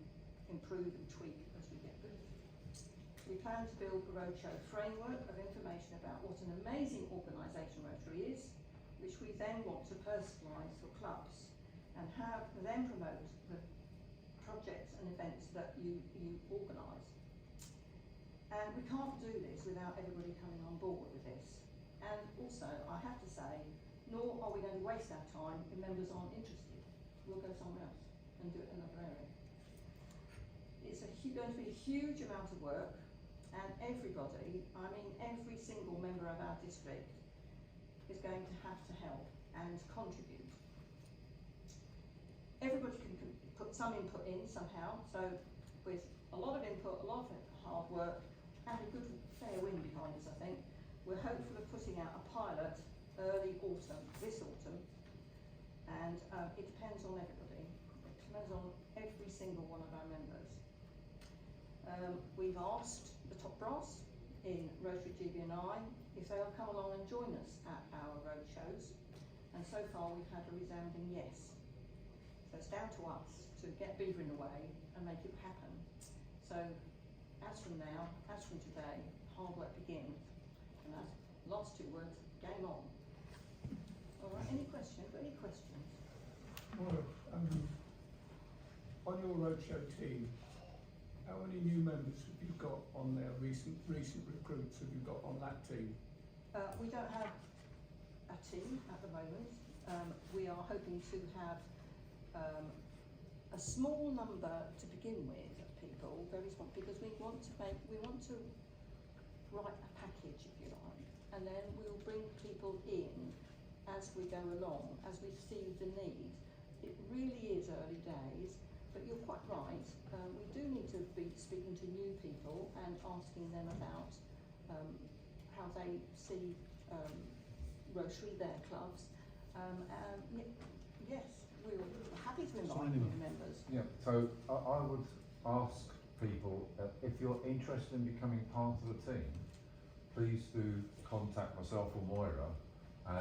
Speaker 21: improve and tweak as we get good. We plan to build a roadshow framework of information about what an amazing organisation Rotary is, which we then want to personalise for clubs, and have them promote the projects and events that you organise. And we can't do this without everybody coming on board with this. And also, I have to say, nor are we going to waste our time if members aren't interested. We'll go somewhere else and do it in another area. It's going to be a huge amount of work, and everybody, I mean every single member of our district, is going to have to help and contribute. Everybody can put some input in somehow, so with a lot of input, a lot of hard work, and a good fair wind behind us, I think, We're hopeful of putting out a pilot early autumn, this autumn, and it depends on everybody. It depends on every single one of our members. We've asked the top brass in Rotary GB&I if they'll come along and join us at our road shows, and so far we've had a resounding yes. So it's down to us to get beavering away and make it happen. So as from now, as from today, hard work begins. And that's last two words, game on. All right, any questions? Any questions?
Speaker 11: Well, on your roadshow team, how many new members have you got on there? Recent recruits have you got on that team?
Speaker 21: We don't have a team at the moment. We are hoping to have a small number to begin with of people, very small, because we want to write a package, if you like, and then we'll bring people in as we go along, as we see the need. It really is early days, but you're quite right. We do need to be speaking to new people and asking them about how they see Rotary, their clubs. Yes, we're happy to invite new members.
Speaker 14: Yeah, so I would ask people, if you're interested in becoming part of the team, please do contact myself or Moira,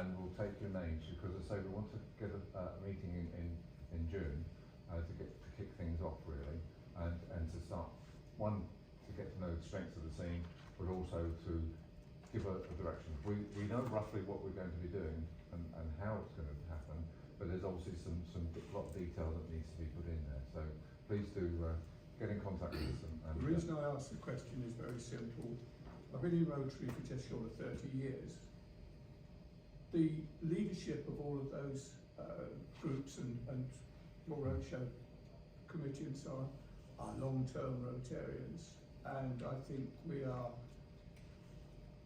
Speaker 14: and we'll take your names, because as I say, we want to get a meeting in June to kick things off really, and to start, one, to get to know the strengths of the team, but also to give a direction. We know roughly what we're going to be doing and how it's going to happen, but there's obviously some lot of detail that needs to be put in there. So please do get in contact with us.
Speaker 11: The reason I ask the question is very simple. I've been in Rotary for just short of 30 years. The leadership of all of those groups and your roadshow committee and so on are long-term Rotarians, and I think we are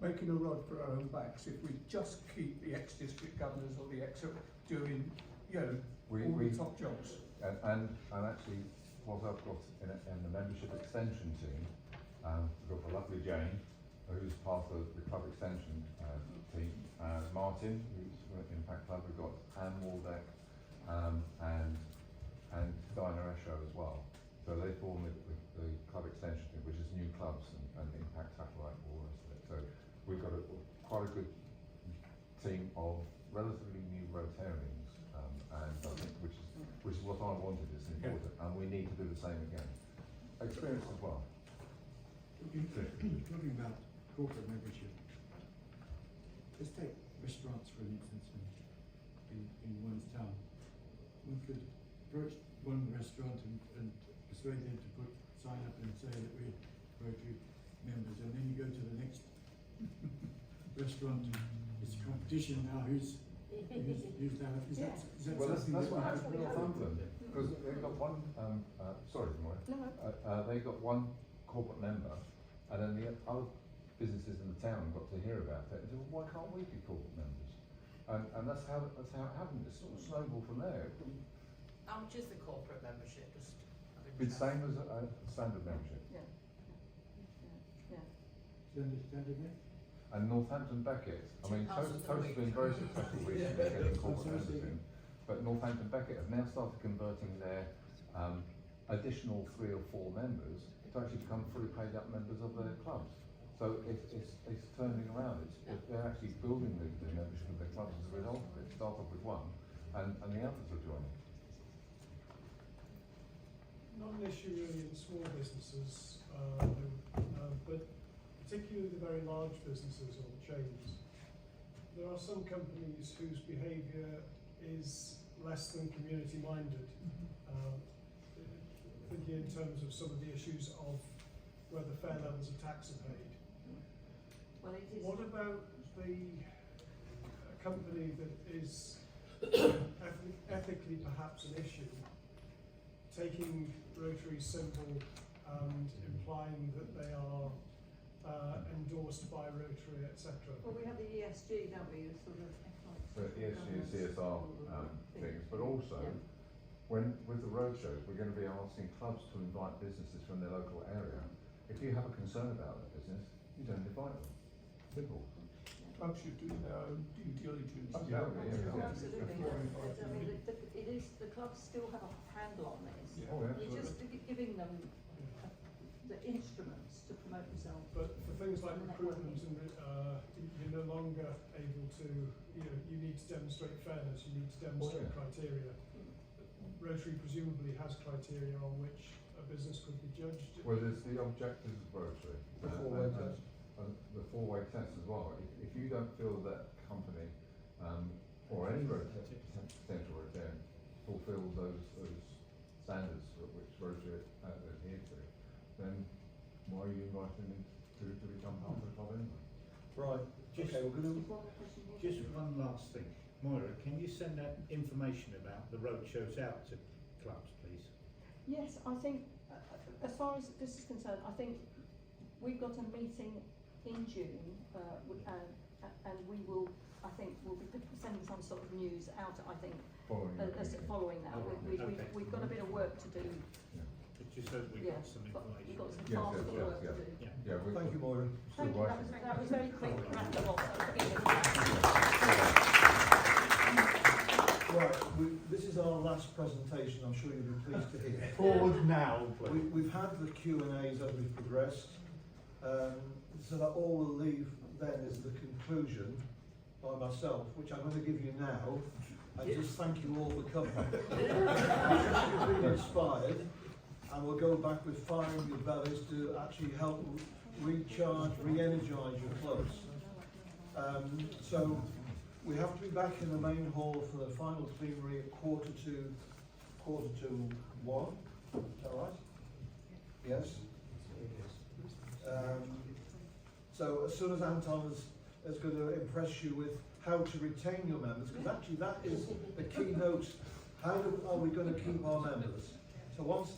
Speaker 11: making a rod for our own backs if we just keep the ex-district governors or the ex doing, all the top jobs.
Speaker 14: And actually, what I've got in the membership extension team, we've got the lovely Jane, who's part of the club extension team, Martin, who's from Impact Club, we've got Anne Waldeck, and Dinah Esho as well. So they form the club extension team, which is new clubs and Impact Satellite, all the rest of it. So we've got quite a good team of relatively new Rotarians, and I think which is what I wanted, is important, and we need to do the same again. Experience as well.
Speaker 8: Talking about corporate membership, let's take restaurants for instance in one's town. One could approach one restaurant and persuade them to sign up and say that we're Rotary members, and then you go to the next restaurant. It's a competition now. Who's that? Is that
Speaker 14: Well,
Speaker 8: something
Speaker 14: that's
Speaker 8: that
Speaker 14: what
Speaker 8: we
Speaker 14: happened in Northampton, because they've got one. Sorry, Moira. They've got one corporate member, and then the other businesses in the town got to hear about it and said, well, why can't we be corporate members? And that's how it happened. It sort of snowballed from there.
Speaker 18: How much is the corporate membership? Just
Speaker 14: It's same as a standard membership.
Speaker 21: Yeah.
Speaker 8: Standard there?
Speaker 14: And Northampton Beckett, I mean,
Speaker 18: £2,000
Speaker 14: Toast has been very successful recently getting corporate members in, but Northampton Beckett have now started converting their additional 3 or 4 members to actually become fully paid up members of their clubs. So it's turning around. They're actually building the membership of their clubs as a result of it. Start off with one, and the others are joining.
Speaker 20: Not an issue really in small businesses, but particularly the very large businesses or chains. There are some companies whose behaviour is less than community minded, thinking in terms of some of the issues of whether fair levels of tax are paid.
Speaker 21: Well, it is.
Speaker 20: What about the company that is ethically perhaps an issue, taking Rotary's symbol and implying that they are endorsed by Rotary, etc.?
Speaker 21: Well, we have the ESG, don't we? Sort of.
Speaker 14: So ESG, CSR things, but also with the roadshows, we're going to be asking clubs to invite businesses from their local area. If you have a concern about that business, you don't invite them. Simple.
Speaker 11: clubs should do their own due diligence.
Speaker 14: Absolutely, yeah.
Speaker 21: Absolutely. I mean, it is, the clubs still have a handle on this.
Speaker 11: Yeah.
Speaker 14: Oh,
Speaker 21: You're just
Speaker 14: absolutely.
Speaker 21: giving them the instruments to promote themselves.
Speaker 20: But for things like
Speaker 21: And
Speaker 20: recruitment, and you're no longer able to, you need to demonstrate fairness, you need to demonstrate
Speaker 14: yeah.
Speaker 20: criteria. Rotary presumably has criteria on which a business could be judged.
Speaker 14: Well, there's the objectives of Rotary.
Speaker 1: The four-way test.
Speaker 14: And the four-way test as well. If you don't feel that company, or any potential return fulfills those standards which Rotary adhere to, then why are you inviting them to become part of the club anyway?
Speaker 15: Right, just,
Speaker 1: Okay, we're going to.
Speaker 15: just one last thing. Moira, can you send out information about the roadshows out to clubs, please?
Speaker 21: Yes, I think, as far as this is concerned, I think we've got a meeting in June, and we will, I think, we'll be sending some sort of news out, I think, following that. We've got a bit of work to do.
Speaker 15: Just so we've got some information.
Speaker 21: We've got some faster work to do.
Speaker 1: Thank you, Moira.
Speaker 21: Thank you, that was very quick, rattled off.
Speaker 1: Right, this is our last presentation, I'm sure you'll be pleased to hear.
Speaker 7: Forward now, please.
Speaker 1: We've had the Q&As as we've progressed, so that all we'll leave then is the conclusion by myself, which I'm going to give you now, and just thank you all for coming. You've been inspired, and we'll go back with firing your bellies to actually help recharge, re-energise your clubs. So we have to be back in the main hall for the final plenary at 1:45. Is that right? Yes? So as soon as Anton is going to impress you with how to retain your members, because actually that is the keynote. How are we going to keep our members? So once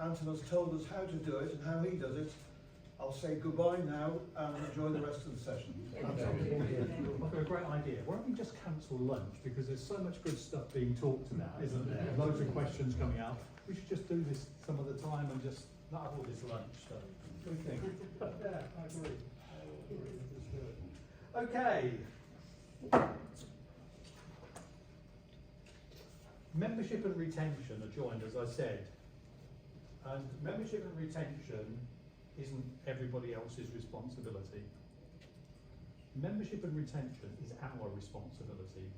Speaker 1: Anton has told us how to do it and how he does it, I'll say goodbye now and enjoy the rest of the session.
Speaker 7: I've got a great idea. Why don't we just cancel lunch, because there's so much good stuff being talked about, isn't there? Loads of questions coming up. We should just do this some of the time and just not have all this lunch stuff. What do you think? Yeah, I agree. Okay. Membership and retention are joined, as I said. And membership and retention isn't everybody else's responsibility. Membership and retention is our responsibility.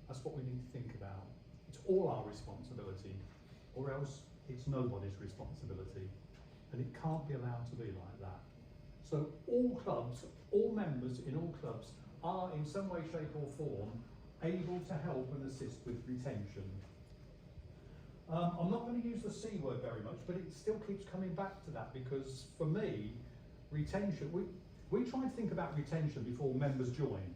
Speaker 7: That's what we need to think about. It's all our responsibility, or else it's nobody's responsibility. And it can't be allowed to be like that. So all clubs, all members in all clubs are in some way, shape or form able to help and assist with retention. I'm not going to use the C word very much, but it still keeps coming back to that, because for me, retention, we try and think about retention before members join.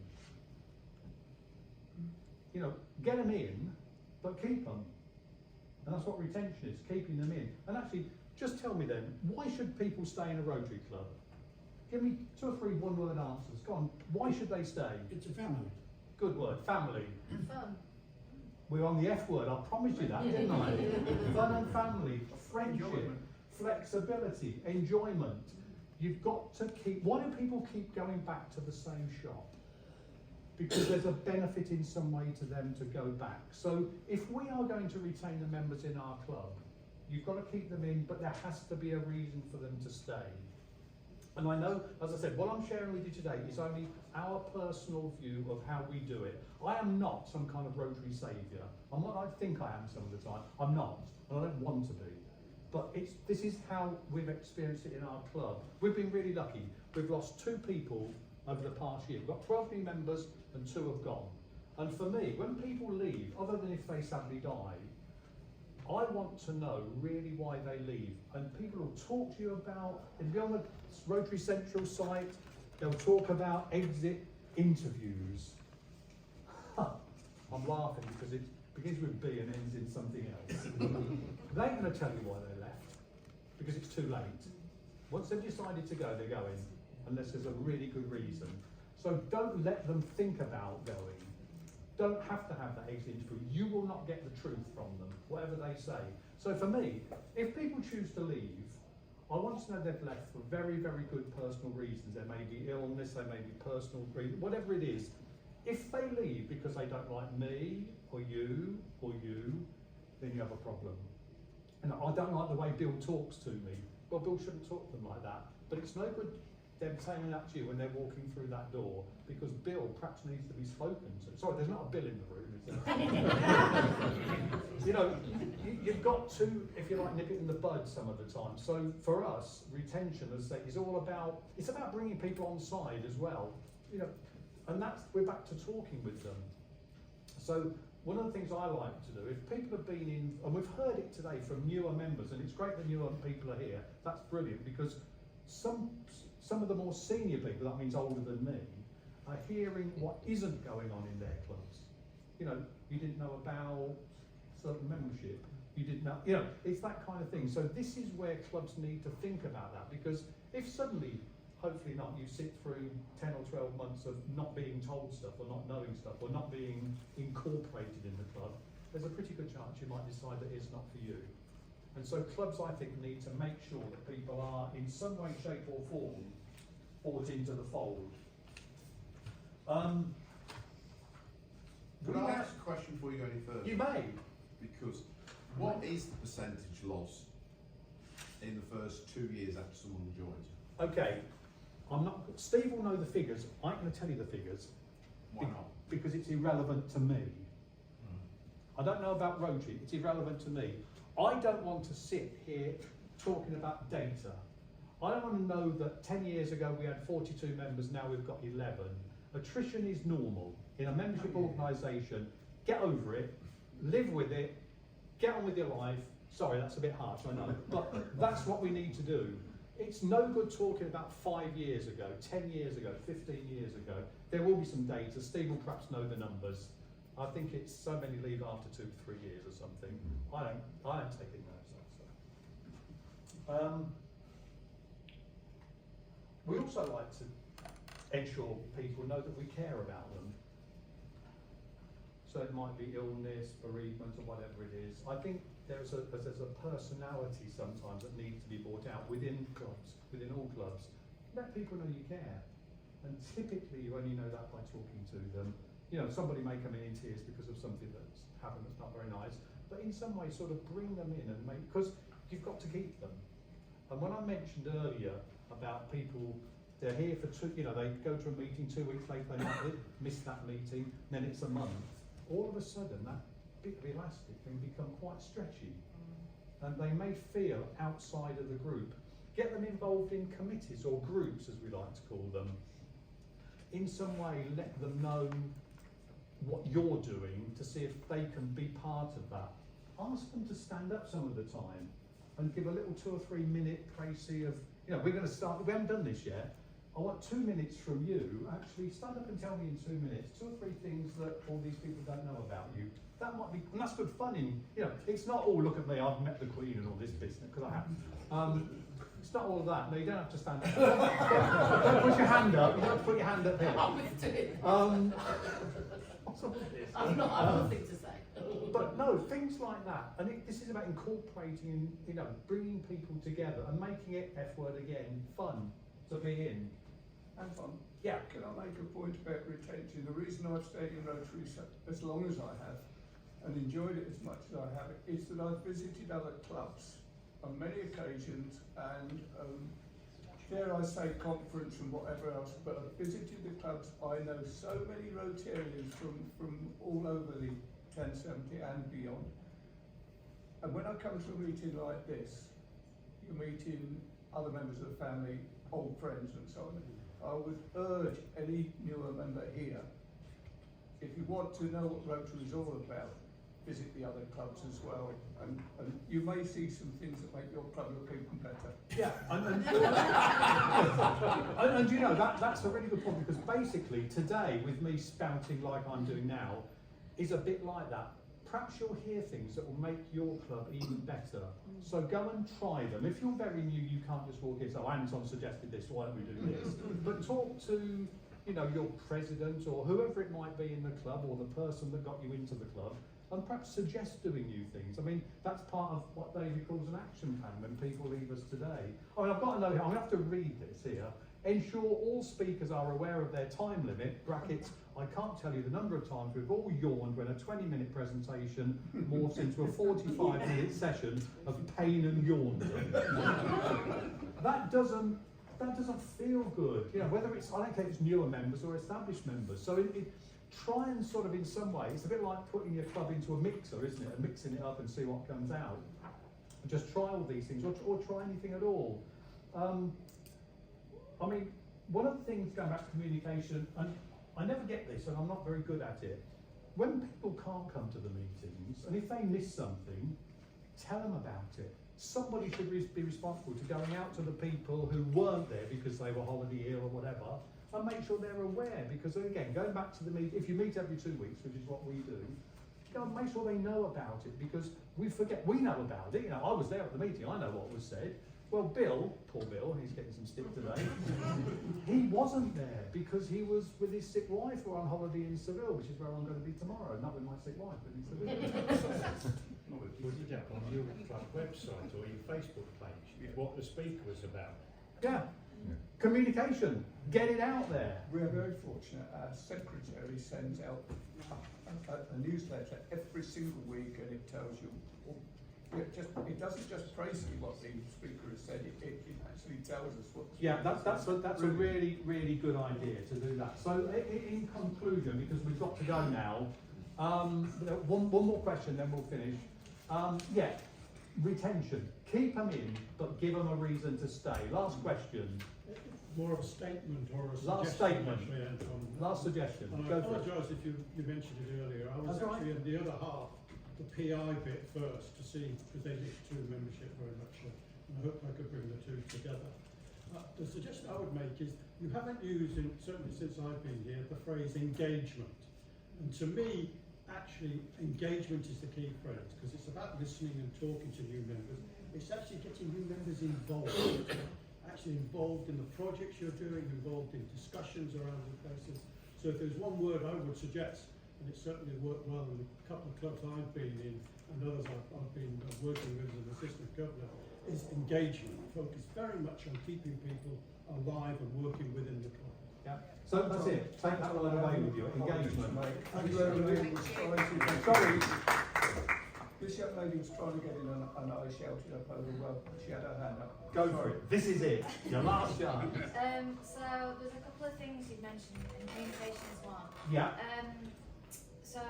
Speaker 7: You know, get them in, but keep them. And that's what retention is, keeping them in. And actually, just tell me then, why should people stay in a Rotary Club? Give me 2 or 3 one-word answers. Go on, why should they stay?
Speaker 15: It's a family.
Speaker 7: Good word, family.
Speaker 6: Fun.
Speaker 7: We're on the F word, I promised you that, didn't I? Fun and family, friendship, flexibility, enjoyment. You've got to keep, why do people keep going back to the same shop? Because there's a benefit in some way to them to go back. So if we are going to retain the members in our club, you've got to keep them in, but there has to be a reason for them to stay. And I know, as I said, what I'm sharing with you today is only our personal view of how we do it. I am not some kind of Rotary saviour. I'm what I think I am some of the time. I'm not, and I don't want to be. But this is how we've experienced it in our club. We've been really lucky. We've lost 2 people over the past year. We've got 12 new members and 2 have gone. And for me, when people leave, other than if they sadly die, I want to know really why they leave. And people will talk to you about, it'll be on the Rotary Central site, they'll talk about exit interviews. I'm laughing because it begins with B and ends in something else. They ain't going to tell you why they left, because it's too late. Once they've decided to go, they're going, unless there's a really good reason. So don't let them think about going. Don't have to have that exit interview. You will not get the truth from them, whatever they say. So for me, if people choose to leave, I want to know they've left for very, very good personal reasons. There may be illness, there may be personal reasons, whatever it is. If they leave because they don't like me, or you, then you have a problem. And I don't like the way Bill talks to me. Well, Bill shouldn't talk to them like that. But it's no good them saying that to you when they're walking through that door, because Bill perhaps needs to be spoken to. Sorry, there's not a Bill in the room, is there? You know, you've got to, if you like, nip it in the bud some of the time. So for us, retention, as I say, is all about, it's about bringing people on side as well. You know, and that's, we're back to talking with them. So one of the things I like to do, if people have been in, and we've heard it today from newer members, and it's great that newer people are here, that's brilliant, because some of the more senior people, that means older than me, are hearing what isn't going on in their clubs. You know, you didn't know about certain membership, you didn't know, you know, it's that kind of thing. So this is where clubs need to think about that, because if suddenly, hopefully not, you sit through 10 or 12 months of not being told stuff, or not knowing stuff, or not being incorporated in the club, there's a pretty good chance you might decide that it's not for you. And so clubs, I think, need to make sure that people are, in some way, shape or form, brought into the fold.
Speaker 2: Could I ask a question before you go any further?
Speaker 7: You may.
Speaker 2: Because what is the percentage loss in the first 2 years after someone joins?
Speaker 7: Okay, I'm not, Steve will know the figures, I'm going to tell you the figures.
Speaker 2: Why not?
Speaker 7: Because it's irrelevant to me. I don't know about Rotary, it's irrelevant to me. I don't want to sit here talking about data. I don't want to know that 10 years ago we had 42 members, now we've got 11. Attrition is normal in a membership organisation. Get over it, live with it, get on with your life. Sorry, that's a bit harsh, I know, but that's what we need to do. It's no good talking about 5 years ago, 10 years ago, 15 years ago. There will be some data. Steve will perhaps know the numbers. I think it's so many leave after 2 to 3 years or something. I don't take it now. We also like to ensure people know that we care about them. So it might be illness, bereavement, or whatever it is. I think there's a personality sometimes that needs to be brought out within clubs, within all clubs. Let people know you care. And typically you only know that by talking to them. You know, somebody may come in tears because of something that's happened that's not very nice, but in some way sort of bring them in and make, because you've got to keep them. And when I mentioned earlier about people, they're here for they go to a meeting 2 weeks later, they might miss that meeting, then it's a month. All of a sudden, that bit of elastic can become quite stretchy. And they may feel outside of the group. Get them involved in committees or groups, as we like to call them. In some way, let them know what you're doing to see if they can be part of that. Ask them to stand up some of the time and give a little 2 or 3 minute précis of, we're going to start, we haven't done this yet. I want 2 minutes from you. Actually, stand up and tell me in 2 minutes 2 or 3 things that all these people don't know about you. That might be, and that's good fun. It's not all look at me, I've met the Queen and all this business, because I haven't. It's not all of that. No, you don't have to stand up. Don't put your hand up. You don't put your hand up here. What's all this?
Speaker 18: I've nothing to say.
Speaker 7: But no, things like that. And this is about incorporating, bringing people together and making it, F word again, fun to be in.
Speaker 11: And fun.
Speaker 7: Yeah.
Speaker 11: Can I make a point about retention? The reason I've stayed in Rotary as long as I have and enjoyed it as much as I have is that I've visited other clubs on many occasions and dare I say conference and whatever else, but I've visited the clubs. I know so many Rotarians from all over the 1070 and beyond. And when I come to a meeting like this, you're meeting other members of the family, old friends and so on. I would urge any newer member here, if you want to know what Rotary is all about, visit the other clubs as well, and you may see some things that make your club look even better.
Speaker 7: Yeah, and that's a really good point, because basically today, with me spouting like I'm doing now, is a bit like that. Perhaps you'll hear things that will make your club even better. So go and try them. If you're very new, you can't just walk in and say, Anton suggested this, why don't we do this? But talk to your president or whoever it might be in the club, or the person that got you into the club, and perhaps suggest doing new things. I mean, that's part of what David calls an action plan when people leave us today. I mean, I've got to know, I'm going to have to read this here. Ensure all speakers are aware of their time limit, brackets, I can't tell you the number of times we've all yawned when a 20-minute presentation morphs into a 45-minute session of pain and yawning. That doesn't feel good. You know, whether it's, I don't care if it's newer members or established members. So try and sort of, in some way, it's a bit like putting your club into a mixer, isn't it? And mixing it up and see what comes out. And just try all these things, or try anything at all. I mean, one of the things going back to communication, and I never get this, and I'm not very good at it. When people can't come to the meetings, and if they miss something, tell them about it. Somebody should be responsible to going out to the people who weren't there because they were holiday ill or whatever, and make sure they're aware. Because again, going back to the meeting, if you meet every 2 weeks, which is what we do, go and make sure they know about it, because we forget. We know about it. You know, I was there at the meeting. I know what was said. Well, Bill, poor Bill, he's getting some stick today. He wasn't there because he was with his sick wife or on holiday in Seville, which is where I'm going to be tomorrow. Not with my sick wife, but in Seville.
Speaker 15: Well, we put it up on your club website or your Facebook page, what the speaker was about.
Speaker 7: Yeah. Communication. Get it out there.
Speaker 11: We are very fortunate. Our secretary sends out a newsletter every single week, and it tells you. It doesn't just praise you what the speaker has said. It actually tells us what.
Speaker 7: Yeah, that's a really, really good idea to do that. So in conclusion, because we've got to go now, one more question, then we'll finish. Yeah, retention. Keep them in, but give them a reason to stay. Last question.
Speaker 16: More of a statement or a suggestion.
Speaker 7: Last statement.
Speaker 16: Actually, Anton.
Speaker 7: Last suggestion.
Speaker 16: And I apologise if you mentioned it earlier. I was
Speaker 7: That's
Speaker 16: actually in the other half, the PI bit first, to see, because they linked to membership very much, and I hope I could bring the two together. The suggestion I would make is, you haven't used, certainly since I've been here, the phrase engagement. And to me, actually, engagement is the key phrase, because it's about listening and talking to new members. It's actually getting new members involved, actually involved in the projects you're doing, involved in discussions around the places. So if there's one word I would suggest, and it certainly worked well in a couple of clubs I've been in, and others I've been working with as an assistant governor, is engagement. Focus very much on keeping people alive and working within the club.
Speaker 7: Yeah. So that's it. Take that one away with you. Engagement.
Speaker 11: Thank you, everybody.
Speaker 7: Sorry.
Speaker 11: This young lady was trying to get in, and I shouted up over. Well, she had her hand up.
Speaker 7: Go for it. This is it. Your last chance.
Speaker 6: So there's a couple of things you've mentioned, and communication is one.
Speaker 7: Yeah.
Speaker 6: So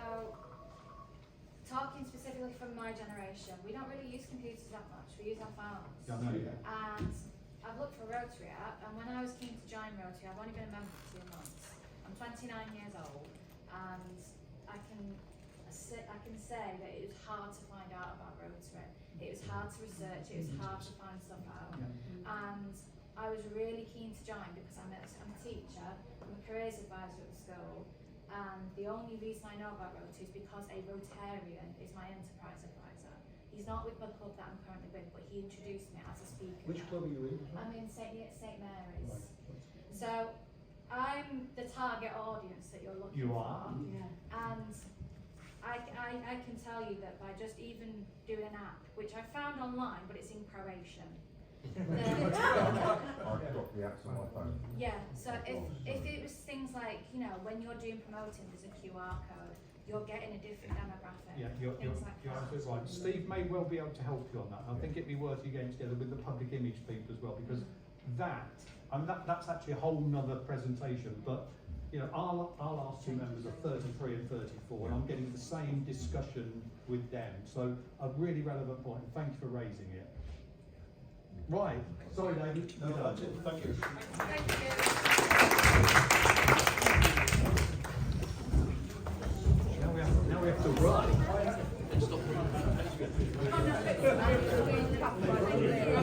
Speaker 6: talking specifically from my generation, we don't really use computers that much. We use our phones.
Speaker 7: I know, yeah.
Speaker 6: And I've looked for Rotary app, and when I was keen to join Rotary, I've only been a member for 2 months. I'm 29 years old, and I can say that it was hard to find out about Rotary. It was hard to research, it was hard to find stuff out. And I was really keen to join because I'm a teacher, I'm a careers advisor at the school, and the only reason I know about Rotary is because a Rotarian is my enterprise advisor. He's not with the club that I'm currently with, but he introduced me as a speaker.
Speaker 4: Which club are you in?
Speaker 6: I'm in St Mary's. So I'm the target audience that you're looking for.
Speaker 7: You are?
Speaker 6: Yeah. And I can tell you that by just even doing an app, which I found online, but it's in Croatian.
Speaker 14: I've got the apps on my phone.
Speaker 6: Yeah, so if it was things like, you know, when you're doing promoting, there's a QR code, you're getting a different demographic.
Speaker 7: Yeah, you're absolutely right. Steve may well be able to help you on that. I think it'd be worth you getting together with the public image people as well, because that's actually a whole nother presentation. But you know, our last two members are 33 and 34, and I'm getting the same discussion with them. So a really relevant point. Thank you for raising it. Right. Sorry, David.
Speaker 1: No, that's it. Thank you.
Speaker 6: Thank you.
Speaker 7: Now we have to run.
Speaker 10: I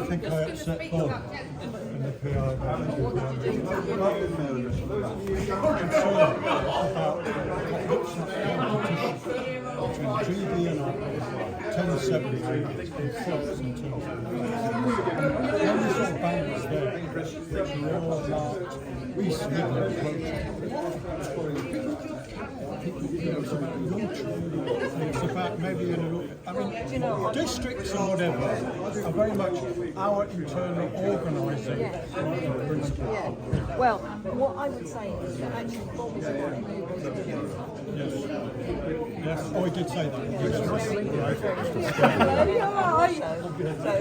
Speaker 10: think I upset Paul.
Speaker 20: It's about maybe districts or whatever are very much our internal organising principle.
Speaker 21: Yeah. Well, what I would say is that actually Bob is a lot
Speaker 20: Yes. Yes. Oh, I did say that.
Speaker 21: Hello, you're right. So,